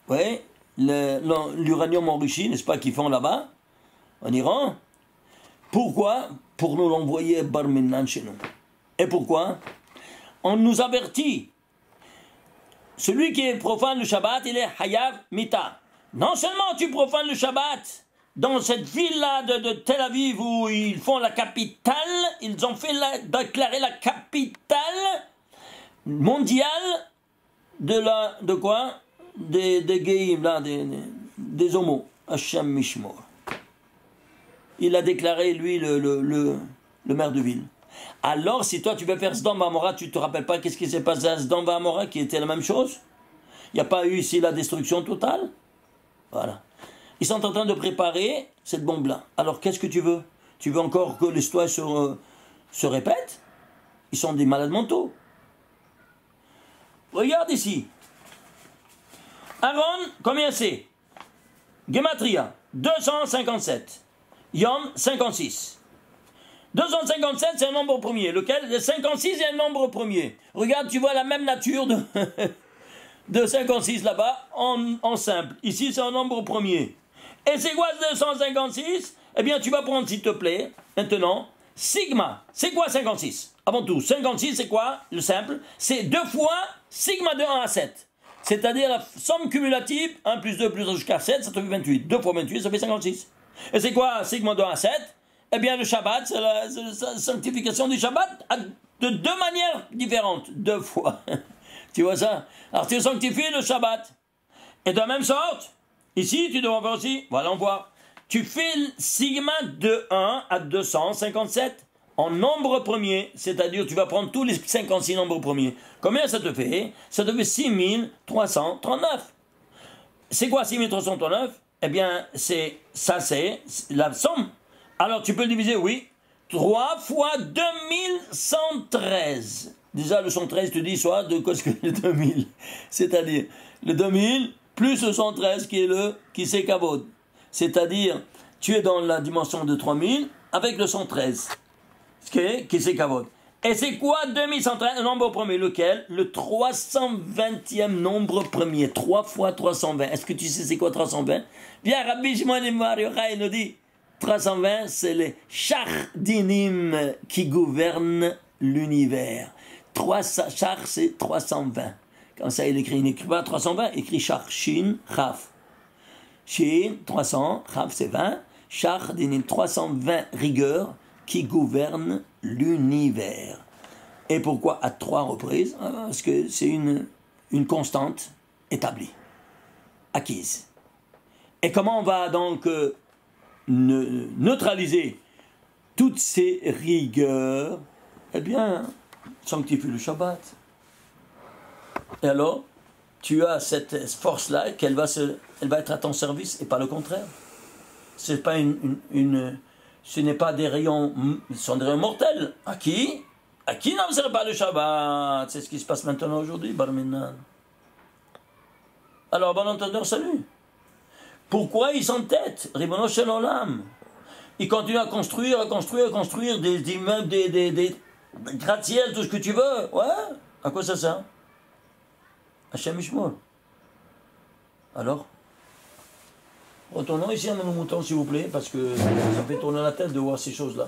ouais, l'uranium enrichi, n'est-ce pas, qu'ils font là-bas, en Iran. Pourquoi? Pour nous l'envoyer Bar Minan chez nous. Et pourquoi? On nous avertit. Celui qui profane le Shabbat, il est Hayav Mita. Non seulement tu profanes le Shabbat, dans cette ville-là de Tel Aviv où ils font la capitale, ils ont fait déclarer la capitale mondiale de quoi? Des gays, là, des homos. Hashem Mishmor. Il a déclaré, lui, le maire de ville. Alors, si toi, tu veux faire Sdom V'Amora, tu te rappelles pas qu'est-ce qui s'est passé à Sdom V'Amora, qui était la même chose? Il n'y a pas eu ici la destruction totale? Voilà. Ils sont en train de préparer cette bombe-là. Alors, qu'est-ce que tu veux? Tu veux encore que l'histoire se répète? Ils sont des malades mentaux. Regarde ici. Aaron, combien c'est? Gematria, 257. Yom, 56. 257, c'est un nombre premier. Lequel? Le 56 est un nombre premier. Regarde, tu vois la même nature de 56 là-bas, en simple. Ici, c'est un nombre premier. Et c'est quoi 256? Eh bien, tu vas prendre, s'il te plaît, maintenant, sigma. C'est quoi 56? Avant tout, 56, c'est quoi? Le simple. C'est 2 fois sigma de 1 à 7. C'est-à-dire la somme cumulative, 1 plus 2 plus 1 jusqu'à 7, ça te fait 28. 2 fois 28, ça fait 56. Et c'est quoi sigma de 1 à 7? Eh bien, le Shabbat, c'est la sanctification du Shabbat de 2 manières différentes. 2 fois. Tu vois ça? Alors, tu sanctifies le Shabbat. Et de la même sorte, ici, tu dois voir aussi, voilà, on voit. Tu fais sigma de 1 à 257 en nombre premier, c'est-à-dire tu vas prendre tous les 56 nombres premiers. Combien ça te fait? Ça te fait 6339. C'est quoi 6339? Eh bien, c'est la somme. Alors, tu peux le diviser, oui. 3 fois 2113. Déjà, le 113 te dit soit de cause que le 2000. C'est-à-dire, le 2000 plus le 113 qui c'est Kavod. C'est-à-dire, tu es dans la dimension de 3000 avec le 113. Qui c'est Kavod. Et c'est quoi 2113? Le nombre premier, lequel? Le 320e nombre premier. 3 fois 320. Est-ce que tu sais c'est quoi 320? Bien, Rabbi Shimon Bar Yochai nous dit 320, c'est les Chardinim qui gouvernent l'univers. Char, c'est 320. Quand ça, il n'écrit pas 320, il écrit Char, Shin, Chaf. Shin, 300, Chaf, c'est 20. Chardinim, 320 rigueurs qui gouvernent l'univers. Et pourquoi à 3 reprises? Parce que c'est une constante établie, acquise. Et comment on va donc neutraliser toutes ces rigueurs? Eh bien, sanctifie le Shabbat. Et alors, tu as cette force-là qu'elle va être à ton service et pas le contraire. C'est pas ce n'est pas des rayons, ce sont des rayons mortels. À qui n'observe pas le Shabbat? C'est ce qui se passe maintenant aujourd'hui, Bar Minan. Alors, bon entendeur, salut. Pourquoi ils s'entêtent? Ribono Shel Olam. Ils continuent à construire des immeubles, des gratte-ciel, tout ce que tu veux. Ouais. À quoi ça sert? Hachem Ishmol. Alors? Retournons ici à nos moutons, s'il vous plaît, parce que ça fait tourner la tête de voir ces choses-là.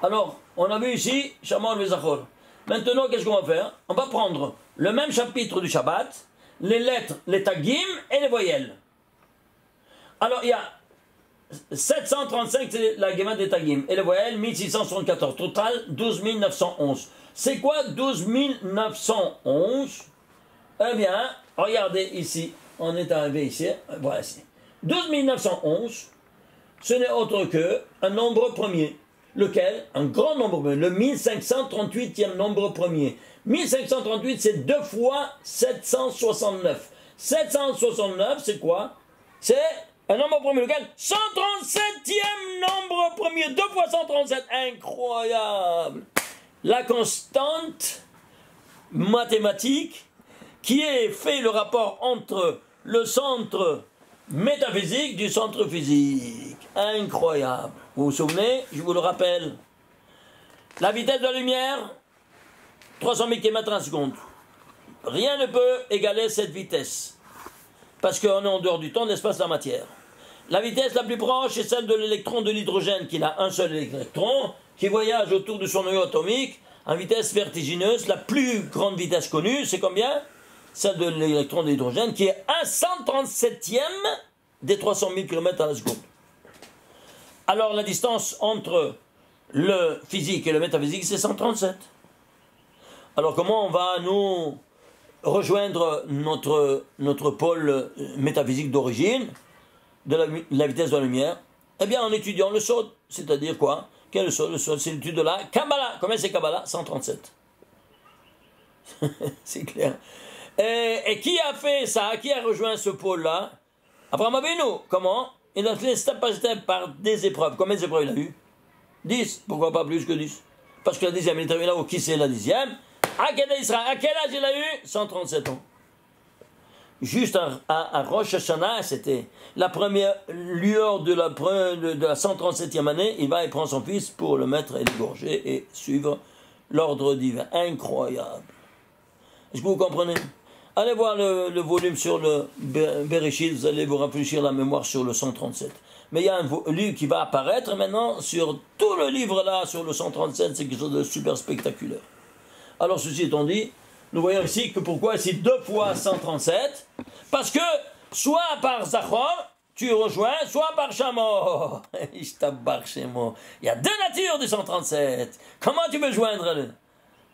Alors, on a vu ici, Shamar Vezachor. Maintenant, qu'est-ce qu'on va faire? On va prendre le même chapitre du Shabbat, les lettres, les tagim et les voyelles. Alors, il y a 735, c'est la Gemara des tagim, et les voyelles, 1674. Total, 12 911. C'est quoi 12 911? Eh bien, regardez ici. On est arrivé ici, voilà ici. 12 911, ce n'est autre que un nombre premier. Lequel? Un grand nombre premier. Le 1538e nombre premier. 1538, c'est 2 fois 769. 769, c'est quoi? C'est un nombre premier. Lequel? 137e nombre premier. 2 fois 137. Incroyable. La constante mathématique qui est fait le rapport entre le centre métaphysique du centre physique. Incroyable. Vous vous souvenez? Je vous le rappelle. La vitesse de la lumière, 300 000 km à seconde. Rien ne peut égaler cette vitesse. Parce qu'on est en dehors du temps, de l'espace, de la matière. La vitesse la plus proche est celle de l'électron de l'hydrogène, qui a un seul électron, qui voyage autour de son noyau atomique en vitesse vertigineuse. La plus grande vitesse connue, c'est combien? Celle de l'électron de l'hydrogène, qui est 137e des 300 000 km à la seconde. Alors la distance entre le physique et le métaphysique, c'est 137. Alors comment on va nous rejoindre notre pôle métaphysique d'origine, de la vitesse de la lumière? Eh bien en étudiant le Sod. C'est-à-dire quoi? Quel est le Sod? Le Sod, c'est l'étude de la Kabbalah. Combien c'est Kabbalah? 137. C'est clair. Et qui a fait ça? Qui a rejoint ce pôle-là? Abraham Avinu. Comment? Il a fait step by step par des épreuves. Combien d'épreuves il a eu? 10. Pourquoi pas plus que 10? Parce que la 10e, il est arrivé là-haut. Qui c'est la 10e? À quel âge il a eu? 137 ans. Juste à Rosh Hashanah, c'était la première lueur de la 137e année. Il va et prend son fils pour le mettre et l'égorger et suivre l'ordre divin. Incroyable. Est-ce que vous comprenez? Allez voir le volume sur le Bereshit, vous allez vous rafraîchir la mémoire sur le 137. Mais il y a un livre qui va apparaître maintenant sur tout le livre là, sur le 137, c'est quelque chose de super spectaculaire. Alors ceci étant dit, nous voyons ici que pourquoi ici 2 fois 137? Parce que soit par Zachor, tu rejoins, soit par Shamo. Il y a 2 natures du 137. Comment tu peux joindre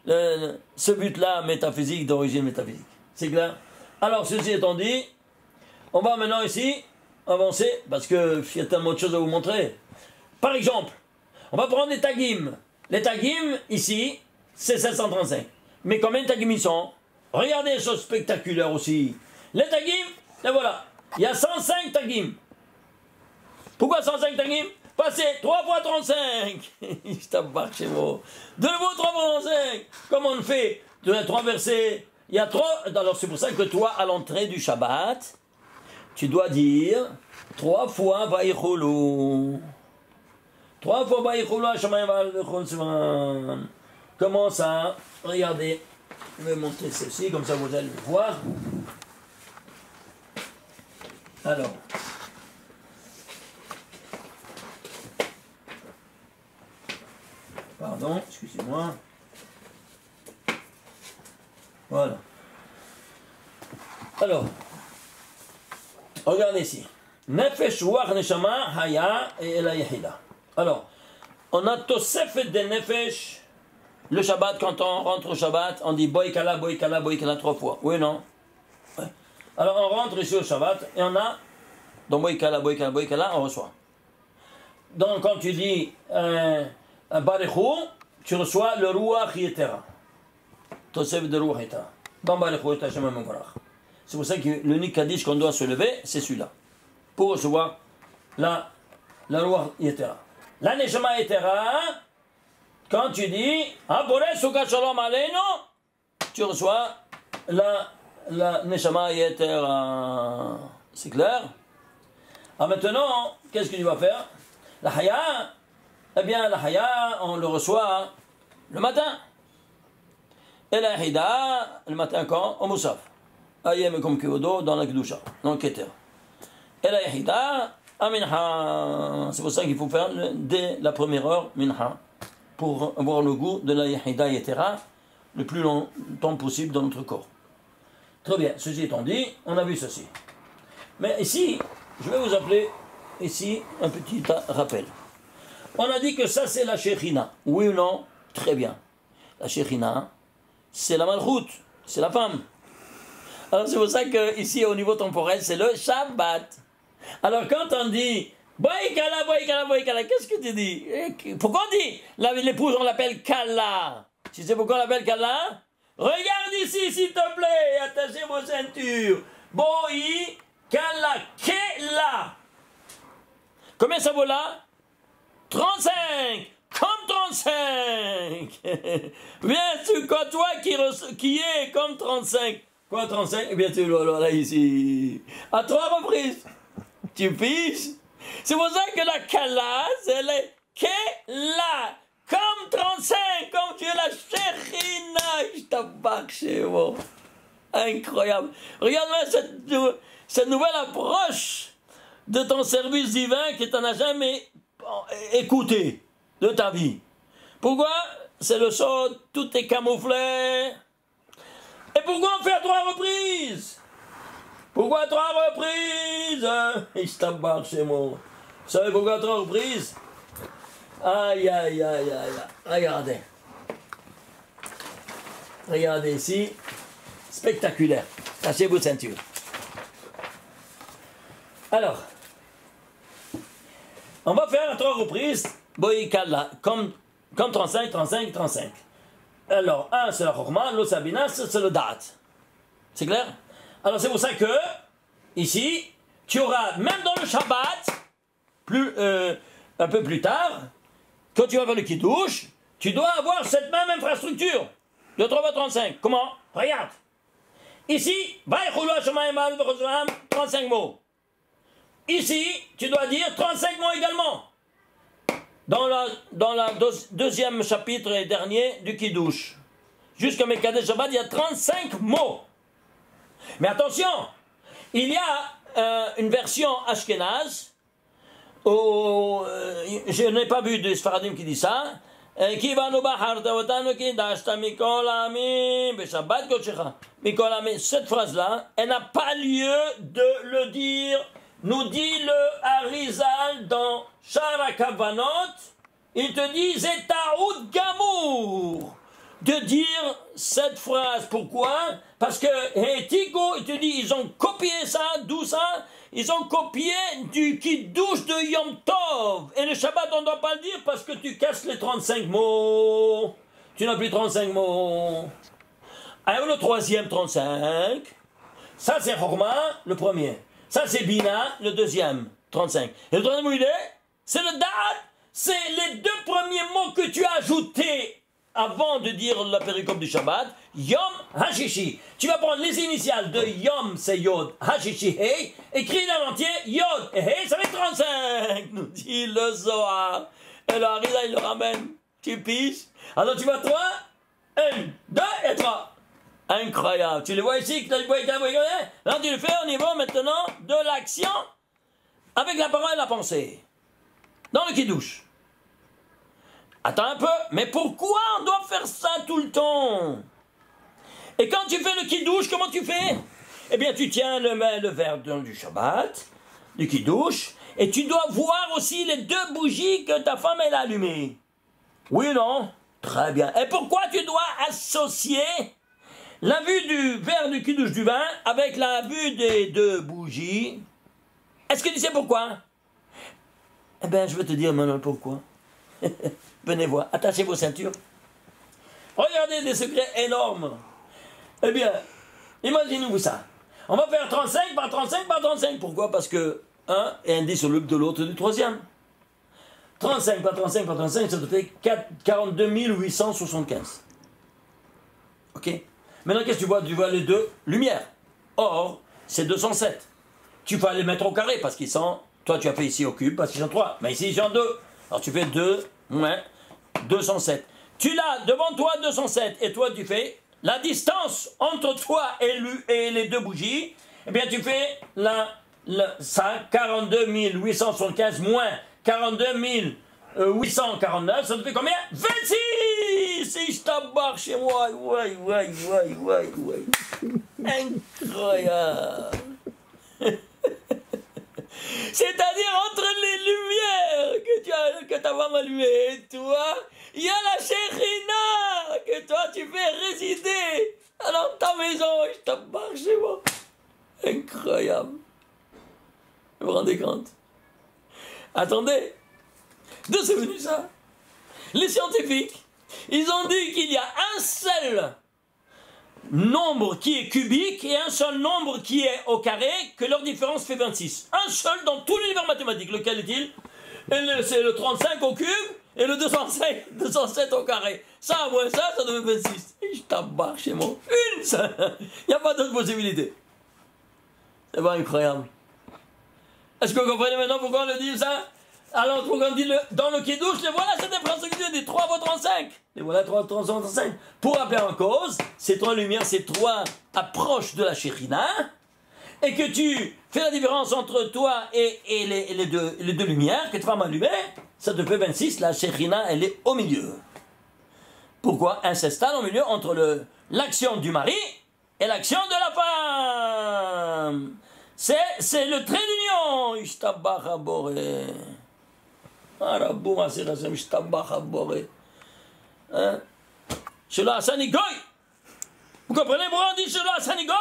ce but-là métaphysique, d'origine métaphysique? C'est clair? Alors, ceci étant dit, on va maintenant ici avancer, parce qu'il y a tellement de choses à vous montrer. Par exemple, on va prendre les tagim. Les tagim, ici, c'est 735. Mais combien de tagim ils sont? Regardez les choses spectaculaires aussi. Les tagim, et voilà. Il y a 105 tagim. Pourquoi 105 tagim? Passez 3 fois 35. Je t'embarque chez moi. De nouveau 3 fois 35. Comment on fait? Tu as 3 versets. Il y a 3. Alors c'est pour ça que toi, à l'entrée du Shabbat, tu dois dire 3 fois Vaïchoulou. 3 fois Vaïchoulou, Hashamayim Vaïchoulou Svan. Comment ça? Regardez. Je vais monter ceci, comme ça vous allez le voir. Alors. Pardon, excusez-moi. Voilà. Alors. Regardez ici. Nefesh Ruach Neshama Haya et Ela Yehida. Alors. On a Tosefet de Nefesh. Le Shabbat, quand on rentre au Shabbat, on dit Boïkala, Boïkala, Boïkala 3 fois. Oui, non? Ouais. Alors on rentre ici au Shabbat et on a, dans Boïkala, Boïkala, Boïkala, on reçoit. Donc quand tu dis Barichou, tu reçois le Ruach Yetera. Tosef de Ruach Yetera. Dans Barichou, Hashem Mevorach. C'est pour ça que l'unique Kaddish qu'on doit se lever, c'est celui-là. Pour recevoir la Ruach Yetera. La Neshama Yetera. Quand tu dis Abore Sukkah Shalom Aleinu, tu reçois la Neshama Yetera. C'est clair? Alors maintenant, qu'est-ce que tu vas faire? La Haya, eh bien la Haya, on le reçoit le matin. Et la Hida, le matin quand? Au Moussaf. Ayem comme Kivodo dans la Kedusha, dans le Keter. Et la Hida, à Minha. C'est pour ça qu'il faut faire dès la première heure Minha, pour avoir le goût de la Yahida Yetera le plus longtemps possible dans notre corps. Très bien, ceci étant dit, on a vu ceci. Mais ici, je vais vous appeler ici un petit rappel. On a dit que ça c'est la Shechina. Oui ou non? Très bien. La Shechina, c'est la Malchut, c'est la femme. Alors c'est pour ça que ici au niveau temporel, c'est le Shabbat. Alors quand on dit Boïkala, Boïkala, Boïkala, qu'est-ce que tu dis? Pourquoi on dit l'épouse, on l'appelle Kala? Tu sais pourquoi on l'appelle Kala? Regarde ici, s'il te plaît, attachez vos ceintures. Boï, Kala, Kela. Combien ça vaut là? 35. Comme 35. Bien sûr, quoi, toi qui est comme 35. Quoi, 35? Eh bien, tu l'as là, ici. À 3 reprises. Tu piges? C'est pour ça que la Kala, c'est le Kela. Comme 35, comme tu es la Shechina. Je t'embarque chez moi. Incroyable. Regarde-moi cette nouvelle approche de ton service divin que tu n'en as jamais écouté de ta vie. Pourquoi? C'est le son, tout est camouflé. Et pourquoi on fait à 3 reprises? Pourquoi 3 reprises? Je t'embarque chez moi. Vous savez pourquoi 3 reprises? Aïe, aïe, aïe, aïe. Regardez. Regardez ici. Spectaculaire. Tachez vos ceintures. Alors, on va faire à 3 reprises. Boïkala, comme 35, 35, 35. Alors, un c'est la Chorma, l'autre c'est la Bina, c'est le Dat. C'est clair? Alors c'est pour ça que, ici, tu auras, même dans le Shabbat, un peu plus tard, quand tu vas faire le Kiddush, tu dois avoir cette même infrastructure de 3 x 35. Comment? Regarde. Ici, 35 mots. Ici, tu dois dire 35 mots également. Dans la deuxième chapitre et dernier du Kiddush. Jusqu'à Mekadesh Shabbat, il y a 35 mots. Mais attention, il y a une version Ashkenaz, où je n'ai pas vu de Sfaradim qui dit ça. Cette phrase-là, elle n'a pas lieu de le dire, nous dit le Harizal dans Shara Kavanot. Il te dit Zetaoud Gamour de dire cette phrase. Pourquoi? Parce que Tigo, il te dit, ils ont copié ça, d'où ça? Ils ont copié du Kiddush de Yom Tov. Et le Shabbat, on ne doit pas le dire parce que tu casses les 35 mots. Tu n'as plus 35 mots. Alors le troisième 35, ça c'est Chorma, le premier. Ça c'est Bina, le deuxième, 35. Et le troisième où il est? C'est le da'at, c'est les deux premiers mots que tu as ajoutés avant de dire la péricope du Shabbat, Yom Hashishi. Tu vas prendre les initiales de Yom, c'est Yod, Hashishi, Hey, écrit dans l'entier, Yod et Hey, ça fait 35, nous dit le Zohar. Et le Harida, il le ramène. Tu piges. Alors tu vois 3, 1, 2 et 3. Incroyable. Tu le vois ici, là tu le fais au niveau maintenant de l'action avec la parole et la pensée. Dans le Kiddush. Attends un peu, mais pourquoi on doit faire ça tout le temps? Et quand tu fais le Kiddush, comment tu fais? Eh bien, tu tiens le verre du Shabbat, du Kiddush, et tu dois voir aussi les deux bougies que ta femme elle a allumées. Oui ou non? Très bien. Et pourquoi tu dois associer la vue du verre du Kiddush du vin avec la vue des deux bougies? Est-ce que tu sais pourquoi? Eh bien, je vais te dire maintenant pourquoi. Venez voir, attachez vos ceintures. Regardez des secrets énormes. Eh bien, imaginez-vous ça. On va faire 35 par 35 par 35. Pourquoi? Parce que un est indissoluble de l'autre du troisième. 35 par 35 par 35, ça te fait 42 875. Ok? Maintenant, qu'est-ce que tu vois? Tu vois les deux lumières. Or, c'est 207. Tu vas les mettre au carré parce qu'ils sont... Toi, tu as fait ici au cube parce qu'ils sont 3. Mais ici, ils sont 2. Alors, tu fais 2 moins 207. Tu l'as devant toi 207 et toi tu fais la distance entre toi et les deux bougies. Eh bien tu fais ça 42 875 moins 42 849, ça te fait combien? 26. Et je t'embarque chez moi. Ouais. Incroyable. C'est-à-dire entre les lumières que ta femme allumées et toi, il y a la Shekhinah que toi tu fais résider dans ta maison. Je t'embarque chez moi. Incroyable. Vous vous rendez compte? Attendez. D'où c'est venu ça? Les scientifiques, ils ont dit qu'il y a un seul nombre qui est cubique et un seul nombre qui est au carré, que leur différence fait 26. Un seul dans tout l'univers mathématique. Lequel est-il? C'est le 35 au cube et le 207 au carré. Ça, moins ça devient 26. Et je t'embarque chez moi. Une seule. Il n'y a pas d'autre possibilité. C'est pas incroyable. Est-ce que vous comprenez maintenant pourquoi on le dit ça? Alors, pourquoi on dit dans le Kiddush, les voilà cette différence des 3 fois 35. Les voilà 3 fois 35. Pour rappeler en cause, ces trois lumières, ces trois approches de la Shekhinah, et que tu fais la différence entre toi et les deux lumières, que tu vas m'allumer, ça te fait 26, la Shekhinah, elle est au milieu. Pourquoi? Elle s'installe au milieu entre l'action du mari et l'action de la femme. C'est le trait d'union. Ishtabach Haboré. Arabou Masir Hashem Ishtabach Haboré. Shelo Asani Goy. Vous comprenez pourquoi on dit Shelo Asani Goy?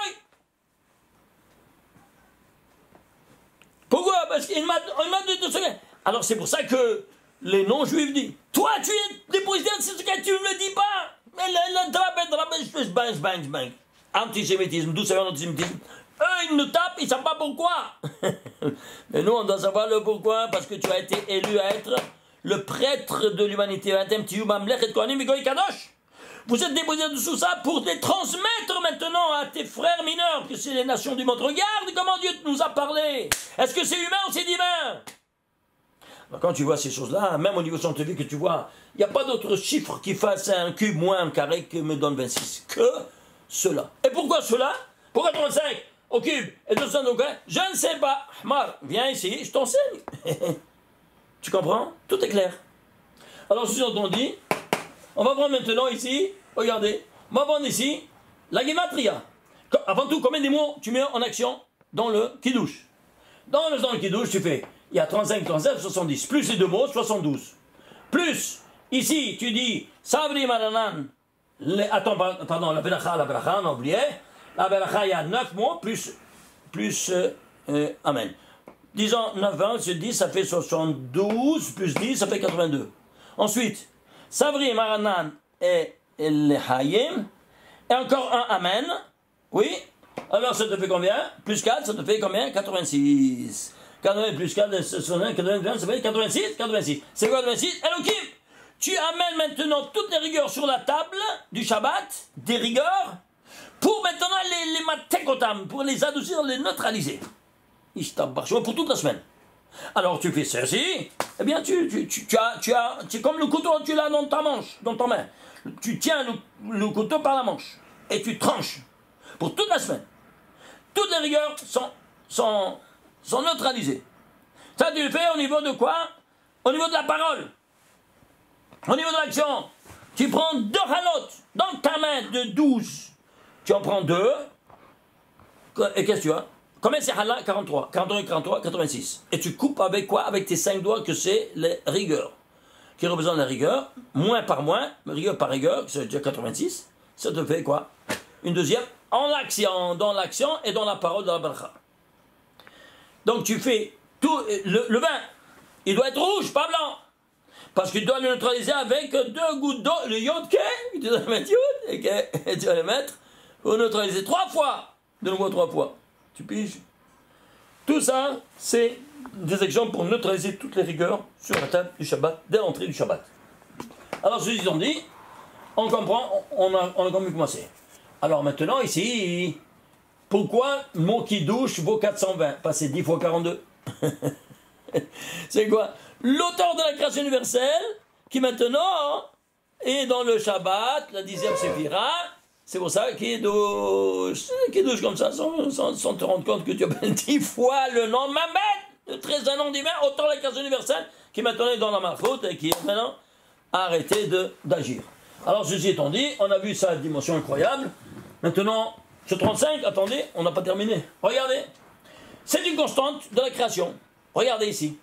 Pourquoi? Parce qu'il m'a dit de ce gars. Alors c'est pour ça que les non-juifs disent, toi tu es dépositaire de ce que tu ne me le dis pas. Bang. Antisémitisme, d'où ça vient l'antisémitisme? Eux ils nous tapent, ils ne savent pas pourquoi. Mais nous on doit savoir le pourquoi, parce que tu as été élu à être le prêtre de l'humanité. Vous êtes déposé dessous ça pour les transmettre maintenant à tes frères mineurs, que c'est les nations du monde. Regarde comment Dieu nous a parlé. Est-ce que c'est humain ou c'est divin? Alors, quand tu vois ces choses-là, même au niveau scientifique que tu vois, il n'y a pas d'autre chiffre qui fasse un cube moins un carré que me donne 26 que cela. Et pourquoi cela? Pourquoi 35 au cube et 200 au carré? Je ne sais pas. Ahmar, viens ici, je t'enseigne. Tu comprends? Tout est clair. Alors, ceci dont on dit, on va prendre maintenant ici, regardez, on va prendre ici la Gematria. Avant tout, combien de mots tu mets en action dans le Kiddush? Dans le Kiddush, tu fais, il y a 35, 37, 70, plus les deux mots, 72. Plus, ici, tu dis, Savri Maranan, pardon, la Beracha, on a oublié, la Beracha, il y a 9 mots, plus Amen. Disons 9, 20, c'est 10, ça fait 72, plus 10, ça fait 82. Ensuite, Savri, Maranan et Lehayim, et encore un Amen, oui. Alors ça te fait combien? Plus 4, ça te fait combien? 86. 80 plus 4, 80, ça fait 86, 86. C'est quoi 86? Elohim, tu amènes maintenant toutes les rigueurs sur la table du Shabbat, des rigueurs, pour maintenant les matekotam, pour les adoucir, les neutraliser. Pour toute la semaine. Alors tu fais ceci, eh bien c'est comme le couteau, tu l'as dans ta manche, dans ta main. Tu tiens le couteau par la manche et tu tranches pour toute la semaine. Toutes les rigueurs sont neutralisées. Ça tu le fais au niveau de quoi? Au niveau de la parole. Au niveau de l'action. Tu prends 2 halotes dans ta main de 12. Tu en prends 2. Et qu'est-ce que tu as? Combien c'est halal? 43. 41, 43, 86. Et tu coupes avec quoi? Avec tes 5 doigts que c'est les rigueurs. Qui représentent la rigueur. Moins par moins. Rigueur par rigueur. C'est déjà 86. Ça te fait quoi? Une deuxième. En l'action. Dans l'action et dans la parole de la bracha. Donc tu fais tout. Le vin. Il doit être rouge, pas blanc. Parce que tu dois le neutraliser avec 2 gouttes d'eau. Le yod, tu dois le mettre yod. Et tu vas le mettre. Pour neutraliser 3 fois. De nouveau 3 fois. Tu piges? Tout ça, c'est des exemples pour neutraliser toutes les rigueurs sur la table du Shabbat, dès l'entrée du Shabbat. Alors, ceux qui ont dit, on comprend, on a commencé. Alors maintenant, ici, pourquoi mot qui douche vaut 420? Pas c'est 10 fois 42. C'est quoi? L'auteur de la création universelle, qui maintenant est dans le Shabbat, la 10e séphira. C'est pour ça qu'il douche comme ça, sans te rendre compte que tu appelles 10 fois le nom de ma bête, le 13 nom divin, autant la création universelle, qui maintenant est dans la malchoute et qui est maintenant arrêté d'agir. Alors, ceci étant dit, on a vu sa dimension incroyable. Maintenant, ce 35, attendez, on n'a pas terminé. Regardez, c'est une constante de la création. Regardez ici.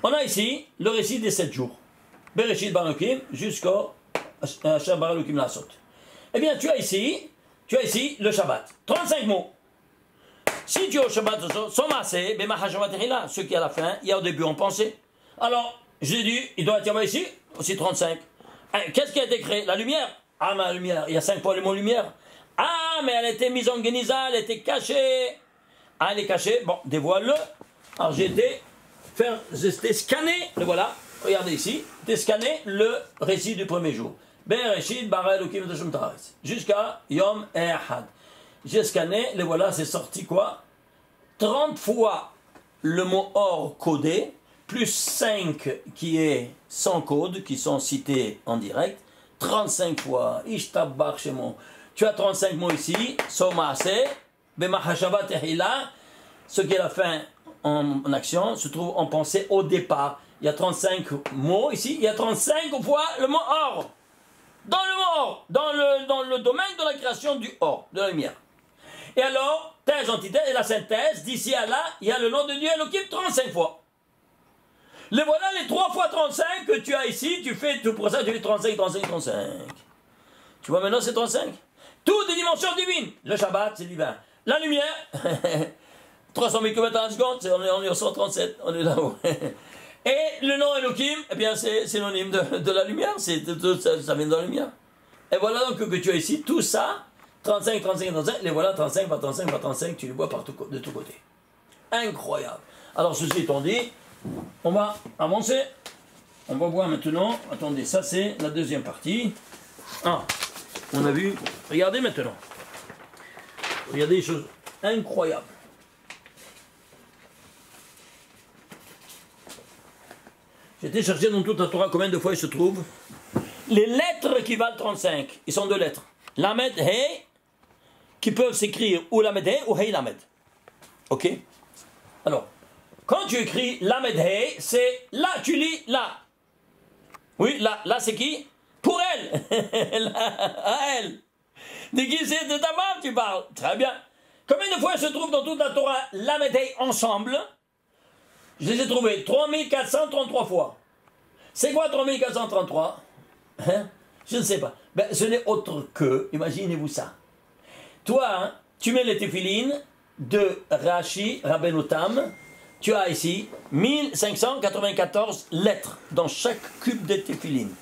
On a ici le récit des 7 jours. Bereshit Barukim jusqu'au Hashem Barukim Lasot. Eh bien, tu as ici le Shabbat. 35 mots. Si tu es au Shabbat, Somasé, Bemaha Shabbat là, ce qui est à la fin, il y a au début en pensée. Alors, j'ai dit, il doit être ici, aussi 35. Qu'est-ce qui a été créé? La lumière. Ah, mais la lumière, il y a 5 fois le mot lumière. Ah, mais elle était mise en guénisa, elle était cachée. Ah, elle est cachée, bon, dévoile-le. Alors, j'ai scanné, le voilà, regardez ici, j'ai scanné le récit du premier jour. Bereshit bara Elokim et Hashem Taretz. Jusqu'à Yom Ehad. J'ai scanné, les voilà, c'est sorti quoi? 30 fois le mot or codé, plus 5 qui est sans code, qui sont cités en direct. 35 fois. Ishtabach Shemo. Tu as 35 mots ici. Somaase, Bemahashavat Tehila. Ce qui est la fin en action se trouve en pensée au départ. Il y a 35 mots ici. Il y a 35 fois le mot or. Dans le mot or, dans le domaine de la création du or, de la lumière. Et alors, thèse, antithèse et la synthèse, d'ici à là, il y a le nom de Dieu Elohim 35 fois. Les voilà les 3 fois 35 que tu as ici, tu fais tout pour ça, tu fais 35, 35, 35. Tu vois maintenant c'est 35. Toutes des dimensions divines. Le Shabbat, c'est divin. La lumière, 300 000 km à la seconde, on est au 137, on est là-haut. Et le nom Elohim, eh bien c'est synonyme de la lumière, ça vient de la lumière. Et voilà donc que tu as ici, tout ça, 35, 35, 35, les voilà 35, pas 35, pas 35, tu les vois partout, de tous côtés. Incroyable. Alors ceci étant dit, on va avancer, on va voir maintenant, attendez, ça c'est la deuxième partie. Ah, on a vu, regardez maintenant, regardez les choses incroyables. J'ai été chercher dans toute la Torah combien de fois il se trouve. Les lettres qui valent 35, ils sont 2 lettres. Lamed, He, qui peuvent s'écrire ou Lamed, He ou He Lamed. Ok? Alors, quand tu écris Lamed, He, c'est là, tu lis là. Oui, là c'est qui? Pour elle. À elle. De qui c'est? De ta femme tu parles. Très bien. Combien de fois il se trouve dans toute la Torah Lamed, He ensemble? Je les ai trouvés 3433 fois. C'est quoi 3433? Hein? Je ne sais pas. Ben, ce n'est autre que, imaginez-vous ça. Toi, hein, tu mets les téphilines de Rashi, Rabbeinu Tam. Tu as ici 1594 lettres dans chaque cube de téphilines.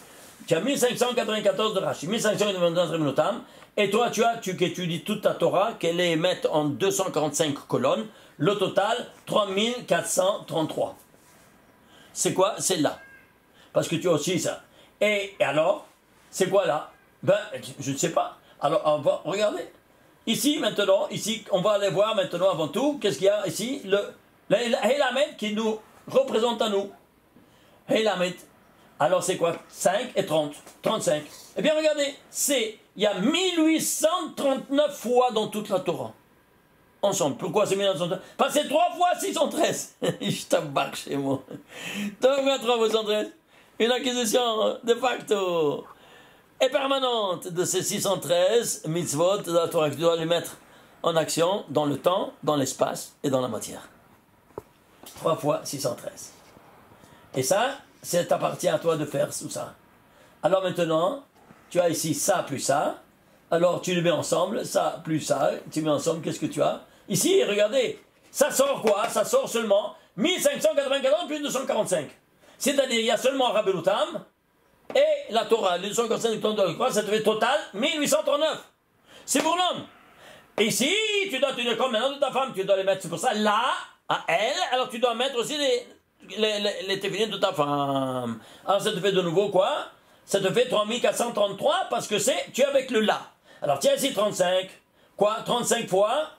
Tu as 1594 de Rashi, 1594 de Rabbeinu Tam. Et toi, tu étudies toute ta Torah, qu'elle est mettre en 245 colonnes. Le total, 3433. C'est quoi? C'est là. Parce que tu as aussi ça. Et alors, c'est quoi là? Ben, je ne sais pas. Alors, on va regarder. Ici, maintenant, ici, on va aller voir maintenant avant tout, qu'est-ce qu'il y a ici? Le Helamet qui nous représente à nous. Helamet. Alors, c'est quoi? 5 et 30. 35. Eh bien, regardez, il y a 1839 fois dans toute la Torah. Ensemble. Pourquoi c'est 1939? Parce que c'est 3 fois 613. Je t'embarque chez moi. 3 fois 3 fois 613. Une acquisition de facto et permanente de ces 613 mitzvot de la Torah. Tu dois les mettre en action dans le temps, dans l'espace et dans la matière. 3 fois 613. Et ça, c'est appartient à toi de faire tout ça. Alors maintenant, tu as ici ça plus ça. Alors tu les mets ensemble, ça plus ça. Tu mets ensemble, qu'est-ce que tu as? Ici, regardez, ça sort quoi? Ça sort seulement 1594 plus 245. C'est-à-dire, il y a seulement Rabbeinu Tam et la Torah, les 245 du temps de la croix, ça te fait total 1839. C'est pour l'homme. Et ici, tu dois tenir compte maintenant de ta femme, tu dois les mettre, c'est pour ça, là, à elle, alors tu dois mettre aussi les téphilines de ta femme. Alors ça te fait de nouveau quoi? Ça te fait 3433 parce que tu es avec le là. Alors tiens ici 35, quoi? 35 fois,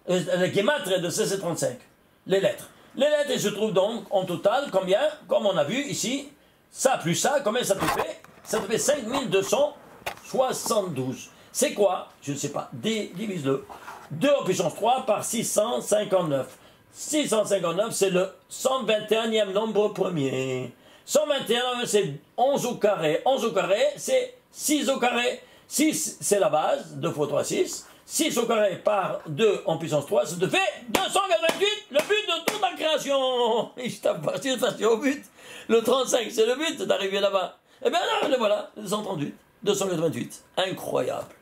le guématre de c'est 35, les lettres. Les lettres, elles se trouvent donc en total, combien? Comme on a vu ici, ça plus ça, combien ça te fait? Ça te fait 5272. C'est quoi? Je ne sais pas. Divise-le. 2 en puissance 3 par 659. 659, c'est le 121e nombre premier. 121, c'est 11 au carré. 11 au carré, c'est 6 au carré. 6, c'est la base. 2 fois 3, 6. 6 au carré par 2 en puissance 3, ça te fait 288, le but de toute la création. Et je t'ai parti au but. Le 35, c'est le but d'arriver là-bas. Eh bien là, le voilà, 238, 288. Incroyable.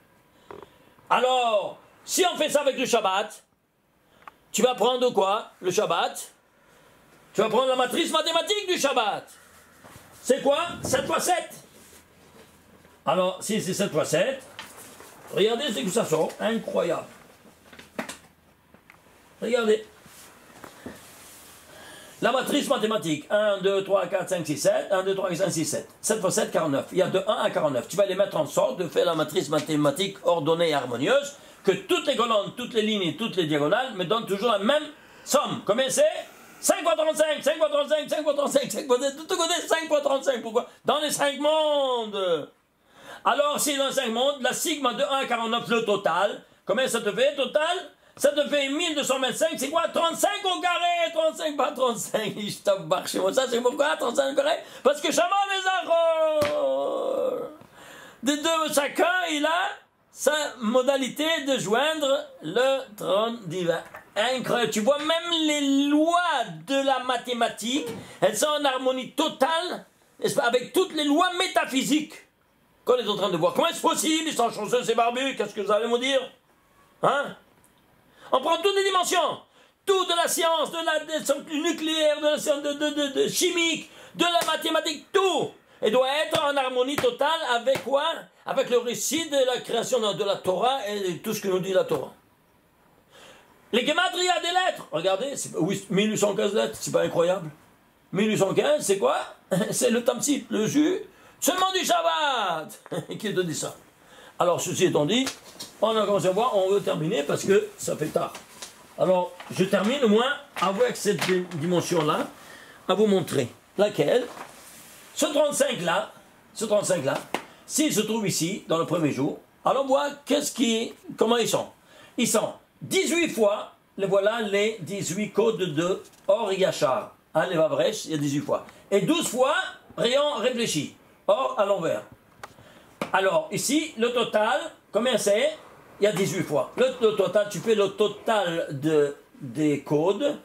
Alors, si on fait ça avec le Shabbat, tu vas prendre quoi? Le Shabbat. Tu vas prendre la matrice mathématique du Shabbat. C'est quoi? 7 fois 7. Alors, si c'est 7 fois 7, regardez ce que ça sort. Incroyable. Regardez. La matrice mathématique. 1, 2, 3, 4, 5, 6, 7. 1, 2, 3, 4, 5, 6, 7. 7 fois 7, 49. Il y a de 1 à 49. Tu vas les mettre en sorte de faire la matrice mathématique ordonnée et harmonieuse, que toutes les colonnes, toutes les lignes et toutes les diagonales me donnent toujours la même somme. Combien c'est? 5 fois 35, 5 fois 35, 5 fois 35, 5 fois 35, tout côté 5 fois 35. Pourquoi? Dans les 5 mondes. Alors, si dans les 5 mondes, la sigma de 1 à 49, le total, combien ça te fait, total? Ça te fait 1225, c'est quoi? 35 au carré, 35 par 35, je t'embarque chez moi. Ça, c'est pourquoi 35 au carré? Parce que Shama les arros. De deux, chacun, il a sa modalité de joindre le trône divin. Incroyable. Tu vois, même les lois de la mathématique, elles sont en harmonie totale, n'est-ce pas, avec toutes les lois métaphysiques qu'on est en train de voir. Comment est-ce possible? Ils sont chanceux, ces barbus. Qu'est-ce que vous allez me dire? Hein? On prend toutes les dimensions. Tout de la science, de la nucléaire, de la science de chimique, de la mathématique, tout. Et doit être en harmonie totale avec quoi? Avec le récit de la création de la Torah et tout ce que nous dit la Torah. Les gematria des lettres, regardez, 1815 lettres, c'est pas incroyable? 1815, c'est quoi? C'est le tamsit, le jus, seulement du Shabbat. Qui te dit ça? Alors, ceci étant dit, on a commencé à voir, on veut terminer parce que ça fait tard. Alors, je termine au moins avec cette dimension-là, à vous montrer. Laquelle? Ce 35-là, s'il se trouve ici, dans le premier jour, alors on voit comment ils sont. Ils sont 18 fois, voilà les 18 codes de Or Yachar. Hein, les Vavrech, il y a 18 fois. Et 12 fois, rayon réfléchi. Or à l'envers. Alors, ici, le total, combien c'est? Il y a 18 fois. Le total, tu fais le total des codes,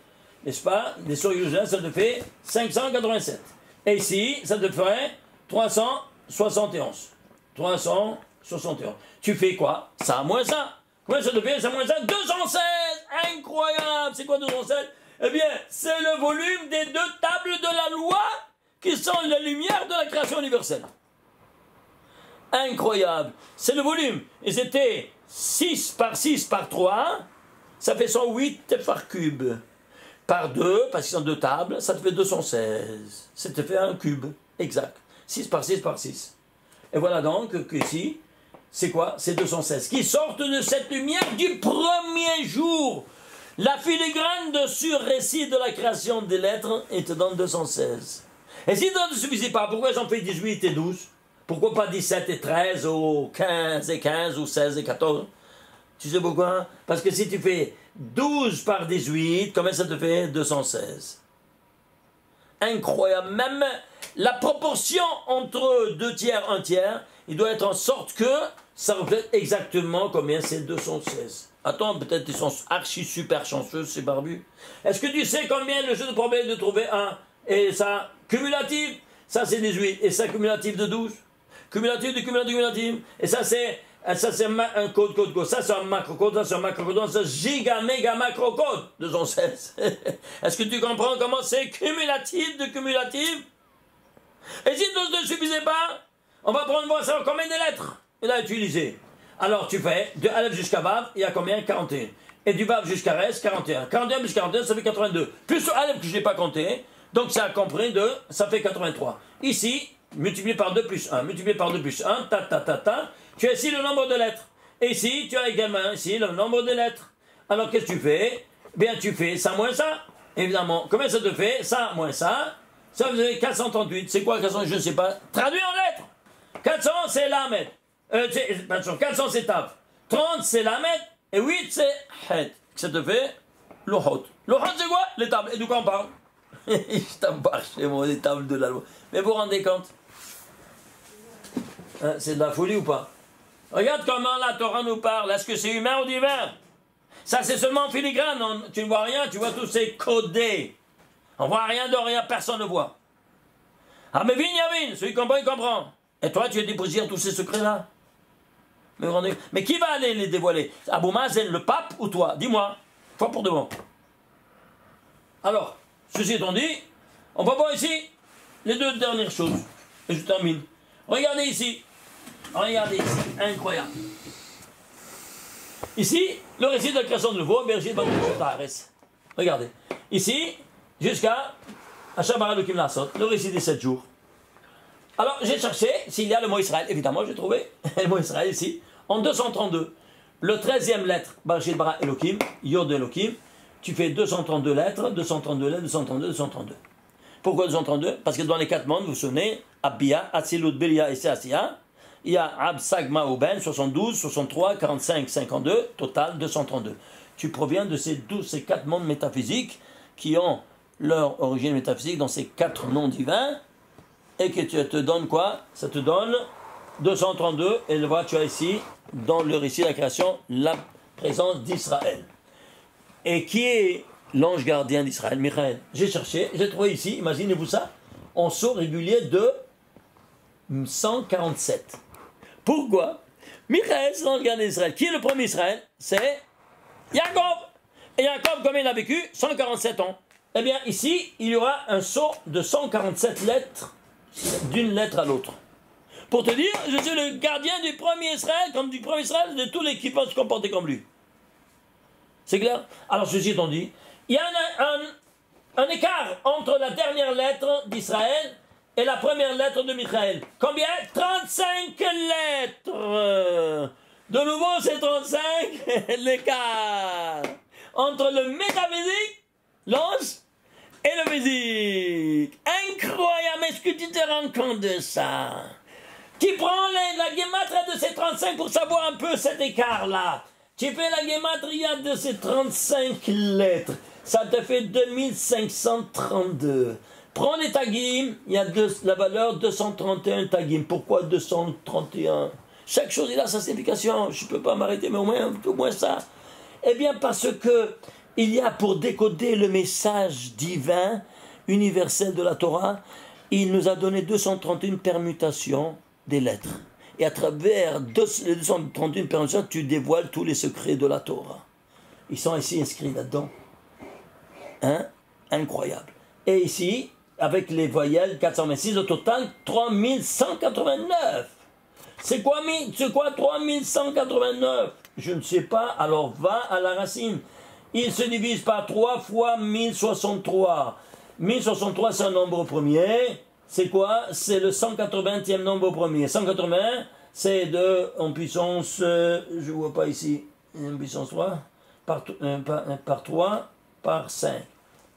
n'est-ce pas? Des sourires, ça te fait 587. Et ici, ça te ferait 371. 371. Tu fais quoi? Ça moins ça. Combien ça te fait? Ça moins ça? 216. Incroyable. C'est quoi 216? Eh bien, c'est le volume des 2 tables de la loi qui sont la lumière de la création universelle. Incroyable. C'est le volume. Et c'était 6 par 6 par 3. Ça fait 108 par cube. par 2, parce qu'ils sont 2 tables, ça te fait 216. Ça te fait un cube, exact. 6 par 6 par 6. Et voilà donc qu'ici, c'est quoi? C'est 216. Qui sortent de cette lumière du premier jour. La filigrane de sur-récit de la création des lettres, et te donne 216. Et si ça ne suffisait pas, pourquoi j'en fais 18 et 12? Pourquoi pas 17 et 13, ou 15 et 15, ou 16 et 14? Tu sais pourquoi? Parce que si tu fais 12 par 18, combien ça te fait? 216. Incroyable. Même la proportion entre 2 tiers, 1 tiers, il doit être en sorte que ça reflète exactement combien c'est 216. Attends, peut-être ils sont archi super chanceux, ces barbus. Est-ce que tu sais combien le jeu de problème de trouver 1? Et ça, cumulatif, ça c'est 18. Et ça, cumulatif de 12. Cumulatif de cumulatif, cumulatif. Et ça c'est un code. Ça c'est un macro-code, ça c'est un macro-code, ça c'est giga, méga, macro-code. 216. Est-ce que tu comprends comment c'est cumulatif de cumulatif? Et si tout ne suffisait pas, on va prendre voir ça combien de lettres il a utilisé. Alors tu fais de Aleph jusqu'à Vav, il y a combien? 41. Et du Vav jusqu'à Res, 41. 41 plus 41, ça fait 82. Plus Aleph que je n'ai pas compté, donc ça a compris de, ça fait 83. Ici, multiplié par 2 plus 1, multiplié par 2 plus 1, tu as ici le nombre de lettres. Et ici, tu as également ici le nombre de lettres. Alors qu'est-ce que tu fais? Bien, tu fais ça moins ça, évidemment. Combien ça te fait? Ça moins ça. Ça faisait 438. C'est quoi 400? Je ne sais pas. Traduit en lettres. 400, c'est Lamed. 400, c'est Tav. 30, c'est Lamed. Et 8, c'est Het. Ça te fait Lohot. Lohot, c'est quoi? Les tables. Et de quoi on parle? Je t'en parle chez moi, les tables de la loi. Mais vous vous rendez compte? Hein, c'est de la folie ou pas? Regarde comment la Torah nous parle. Est-ce que c'est humain ou divin? Ça, c'est seulement filigrane. Tu ne vois rien, tu vois tout c'est codé. On voit rien de rien, personne ne voit. Ah, mais Yavin, celui qui comprend, il comprend. Et toi, tu es déposé tous ces secrets-là. Mais qui va aller les dévoiler? Abou Mazen, le pape ou toi? Dis-moi. Fois pour de bon. Alors, ceci étant dit, on va voir ici les 2 dernières choses. Et je termine. Regardez ici. Regardez ici. Incroyable. Ici, le récit de la création de nouveau, berger de regardez. Ici, jusqu'à Hashabara Lukim Lassot, le récit des 7 jours. Alors, j'ai cherché s'il y a le mot Israël. Évidemment, j'ai trouvé le mot Israël ici, en 232. Le 13e lettre, Barjit Bara Elohim, Yod Elohim, tu fais 232 lettres, 232 lettres, 232, 232. Pourquoi 232? Parce que dans les 4 mondes, vous vous souvenez, Abia, Atzilut, Belia et Seasia, il y a Ab, Sagma, Uben, 72, 63, 45, 52, total 232. Tu proviens de ces 4 mondes métaphysiques qui ont leur origine métaphysique dans ces 4 noms divins, et que tu te donnes quoi? Ça te donne 232, et le vois, tu as ici, dans le récit de la création, la présence d'Israël. Et qui est l'ange gardien d'Israël? Michael. J'ai cherché, j'ai trouvé ici, imaginez-vous ça, en saut régulier de 147. Pourquoi? Michael, c'est l'ange gardien d'Israël. Qui est le premier Israël? C'est Jacob. Et Jacob, combien il a vécu? 147 ans. Eh bien, ici, il y aura un saut de 147 lettres, d'une lettre à l'autre. Pour te dire, je suis le gardien du premier Israël, comme du premier Israël, de tous les qui peuvent se comporter comme lui. C'est clair? Alors, ceci étant dit, il y a un écart entre la dernière lettre d'Israël et la première lettre de Michaël. Combien? 35 lettres. De nouveau, c'est 35 l'écart entre le métaphysique, l'ange, et le physique. Incroyable, est-ce que tu te rends compte de ça? Tu prends la guématria de ces 35 pour savoir un peu cet écart-là. Tu fais la guématria de ces 35 lettres. Ça te fait 2532. Prends les tagim, il y a la valeur 231 tagim. Pourquoi 231? Chaque chose il a sa signification. Je ne peux pas m'arrêter, mais au moins ça. Eh bien parce que il y a pour décoder le message divin, universel de la Torah, il nous a donné 231 permutations des lettres. Et à travers les 231 permutations, tu dévoiles tous les secrets de la Torah. Ils sont ici inscrits là-dedans. Hein? Incroyable. Et ici, avec les voyelles 426, au total 3189. C'est quoi 3189? Je ne sais pas, alors va à la racine. il se divise par 3 fois 1063. 1063, c'est un nombre premier. C'est quoi? C'est le 180e nombre premier. 180, c'est 2 en puissance, je ne vois pas ici, en puissance 3, par 3, par 5.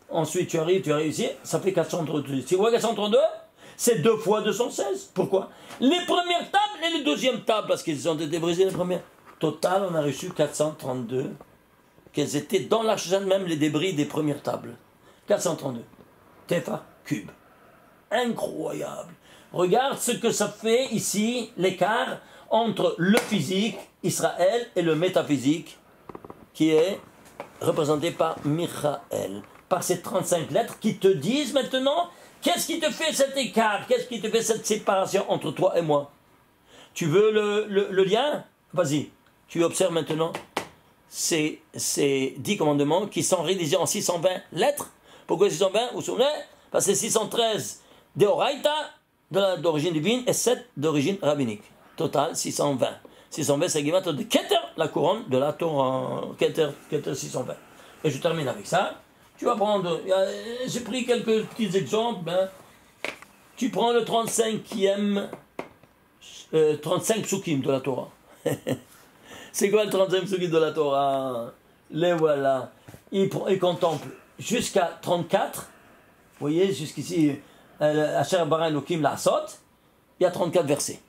Ensuite, tu arrives ici, ça fait 432. Tu vois 432? C'est 2 fois 216. Pourquoi? Les premières tables et les deuxièmes tables, parce qu'ils ont été brisées les premières. Total, on a reçu 432, qu'elles étaient dans l'archane même les débris des premières tables. 432. Tefa cube. Incroyable. Regarde ce que ça fait ici, l'écart entre le physique, Israël, et le métaphysique, qui est représenté par Michael. Par ces 35 lettres qui te disent maintenant, qu'est-ce qui te fait cet écart? Qu'est-ce qui te fait cette séparation entre toi et moi? Tu veux le lien? Vas-y. Tu observes maintenant ces 10 commandements qui sont rédigés en 620 lettres. Pourquoi 620? Vous vous souvenez? Parce que c'est 613 d'Oraïta, d'origine divine, et 7 d'origine rabbinique. Total, 620. 620, c'est Gematria de Keter, la couronne de la Torah. Keter 620. Et je termine avec ça. Tu vas prendre, j'ai pris quelques petits exemples. Tu prends le 35e, 35 psukim de la Torah. C'est quoi le 35 psukim de la Torah? Les voilà. Il contemple jusqu'à 34. Vous voyez, jusqu'ici, Asher bara Elokim la'asot, il y a 34 versets.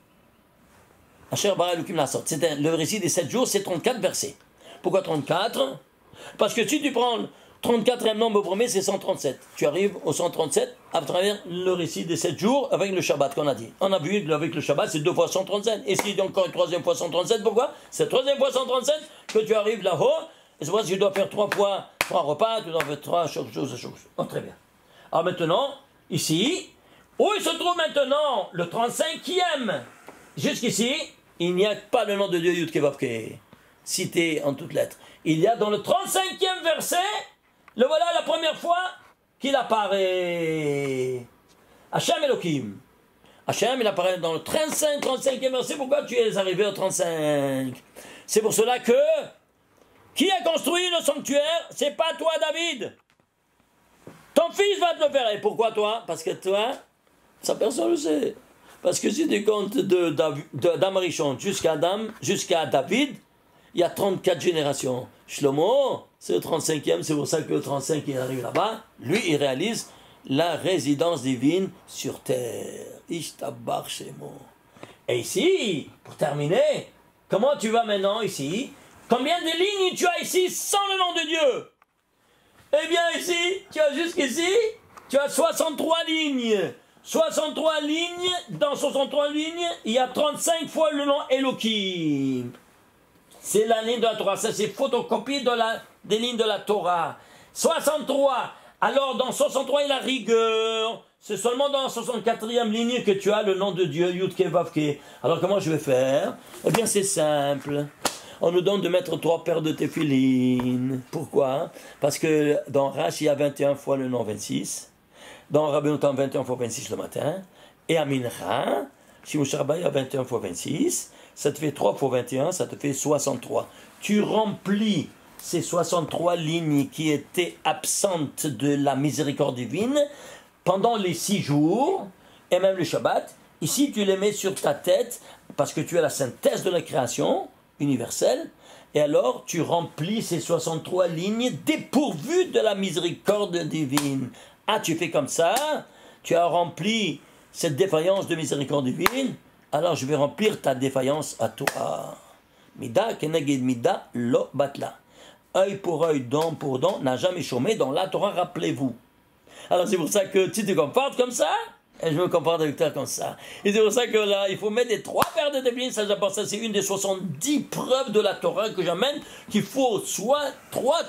Asher bara Elokim la'asot. C'est le récit des 7 jours, c'est 34 versets. Pourquoi 34? Parce que si tu prends le 34e nombre premier, c'est 137. Tu arrives au 137 à travers le récit des 7 jours avec le Shabbat qu'on a dit. On a vu avec le Shabbat, c'est 2 fois 137. Et si encore une troisième fois 137, pourquoi? C'est la troisième fois 137 que tu arrives là-haut. Et c'est pour ça que tu dois faire 3 fois 3 repas, tu dois faire 3 choses. Oh, très bien. Alors maintenant, ici, où il se trouve maintenant le 35e? Jusqu'ici, il n'y a pas le nom de Dieu Yud Kevavke, cité en toutes lettres. Il y a dans le 35e verset, le voilà la première fois qu'il apparaît. Hachem Elohim. Hachem, il apparaît dans le 35e verset. Pourquoi tu es arrivé au 35? C'est pour cela que qui a construit le sanctuaire? C'est pas toi, David. Ton fils va te le faire. Et pourquoi toi? Parce que toi, ça personne le sait. Parce que si tu comptes d'Adam Rishon jusqu'à David, il y a 34 générations. Shlomo, c'est le 35e, c'est pour ça que le 35 il arrive là-bas. Lui, il réalise la résidence divine sur terre. Ishtabar Shemo. Et ici, pour terminer, comment tu vas maintenant ici? Combien de lignes tu as ici sans le nom de Dieu? Eh bien ici, tu as jusqu'ici, tu as 63 lignes. 63 lignes, dans 63 lignes, il y a 35 fois le nom Elohim. C'est la ligne de la Torah, ça c'est photocopie des lignes de la Torah. 63, alors dans 63 il y a la rigueur. C'est seulement dans la 64e ligne que tu as le nom de Dieu, Yud Ke Vav Ke. Alors comment je vais faire? Eh bien c'est simple. On nous donne de mettre 3 paires de téphilines. Pourquoi? Parce que dans Rashi, il y a 21 fois le nom 26. Dans Rabbi Notan, 21 fois 26 le matin. Et à Mincha, Shimush Rabba, il y a 21 fois 26. Ça te fait 3 fois 21, ça te fait 63. Tu remplis ces 63 lignes qui étaient absentes de la miséricorde divine pendant les 6 jours, et même le Shabbat. Ici, tu les mets sur ta tête parce que tu es la synthèse de la création universelle, et alors tu remplis ces 63 lignes dépourvues de la miséricorde divine. Ah, tu fais comme ça, tu as rempli cette défaillance de miséricorde divine, alors je vais remplir ta défaillance à toi. Mida keneged mida lo batla. Œil pour œil, dent pour dent, n'a jamais chômé dans la Torah, rappelez-vous. Alors c'est pour ça que tu te comportes comme ça, et je me comporte avec toi comme ça. Et c'est pour ça que là, il faut mettre des 3 paires de téphilines. Ça, j'apporte ça, c'est une des 70 preuves de la Torah que j'amène, qu'il faut soit 3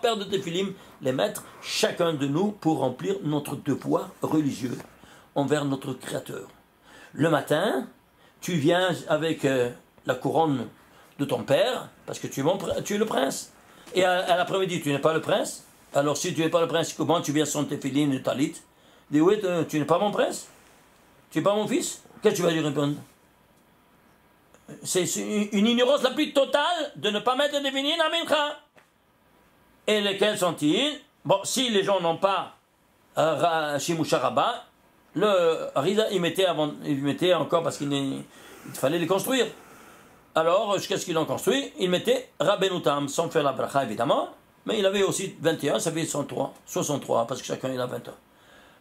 paires de téphilines, les mettre chacun de nous pour remplir notre devoir religieux envers notre Créateur. Le matin, tu viens avec la couronne de ton père, parce que tu es le prince. Et à l'après-midi, tu n'es pas le prince. Alors si tu n'es pas le prince, comment tu viens sans téphilines et talit? Dis oui, tu n'es pas mon prince? Tu n'es pas mon fils? Qu'est-ce que tu vas lui répondre? C'est une ignorance la plus totale de ne pas mettre de téphilines à Mincha. Et lesquels sont-ils? Bon, si les gens n'ont pas Shimusha Rabba, le Rida, il mettait encore parce qu'il fallait les construire. Alors, qu'est-ce qu'ils ont construit? Ils mettaient Rabbenutam, sans faire la bracha évidemment, mais il avait aussi 21, ça fait 63, parce que chacun il a 20 ans.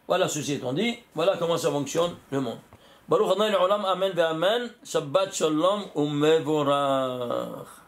Voilà, ceci étant dit, voilà comment ça fonctionne le monde. Baruch Adonai l'olam, amen ve amen, Shabbat shalom u'mevorach.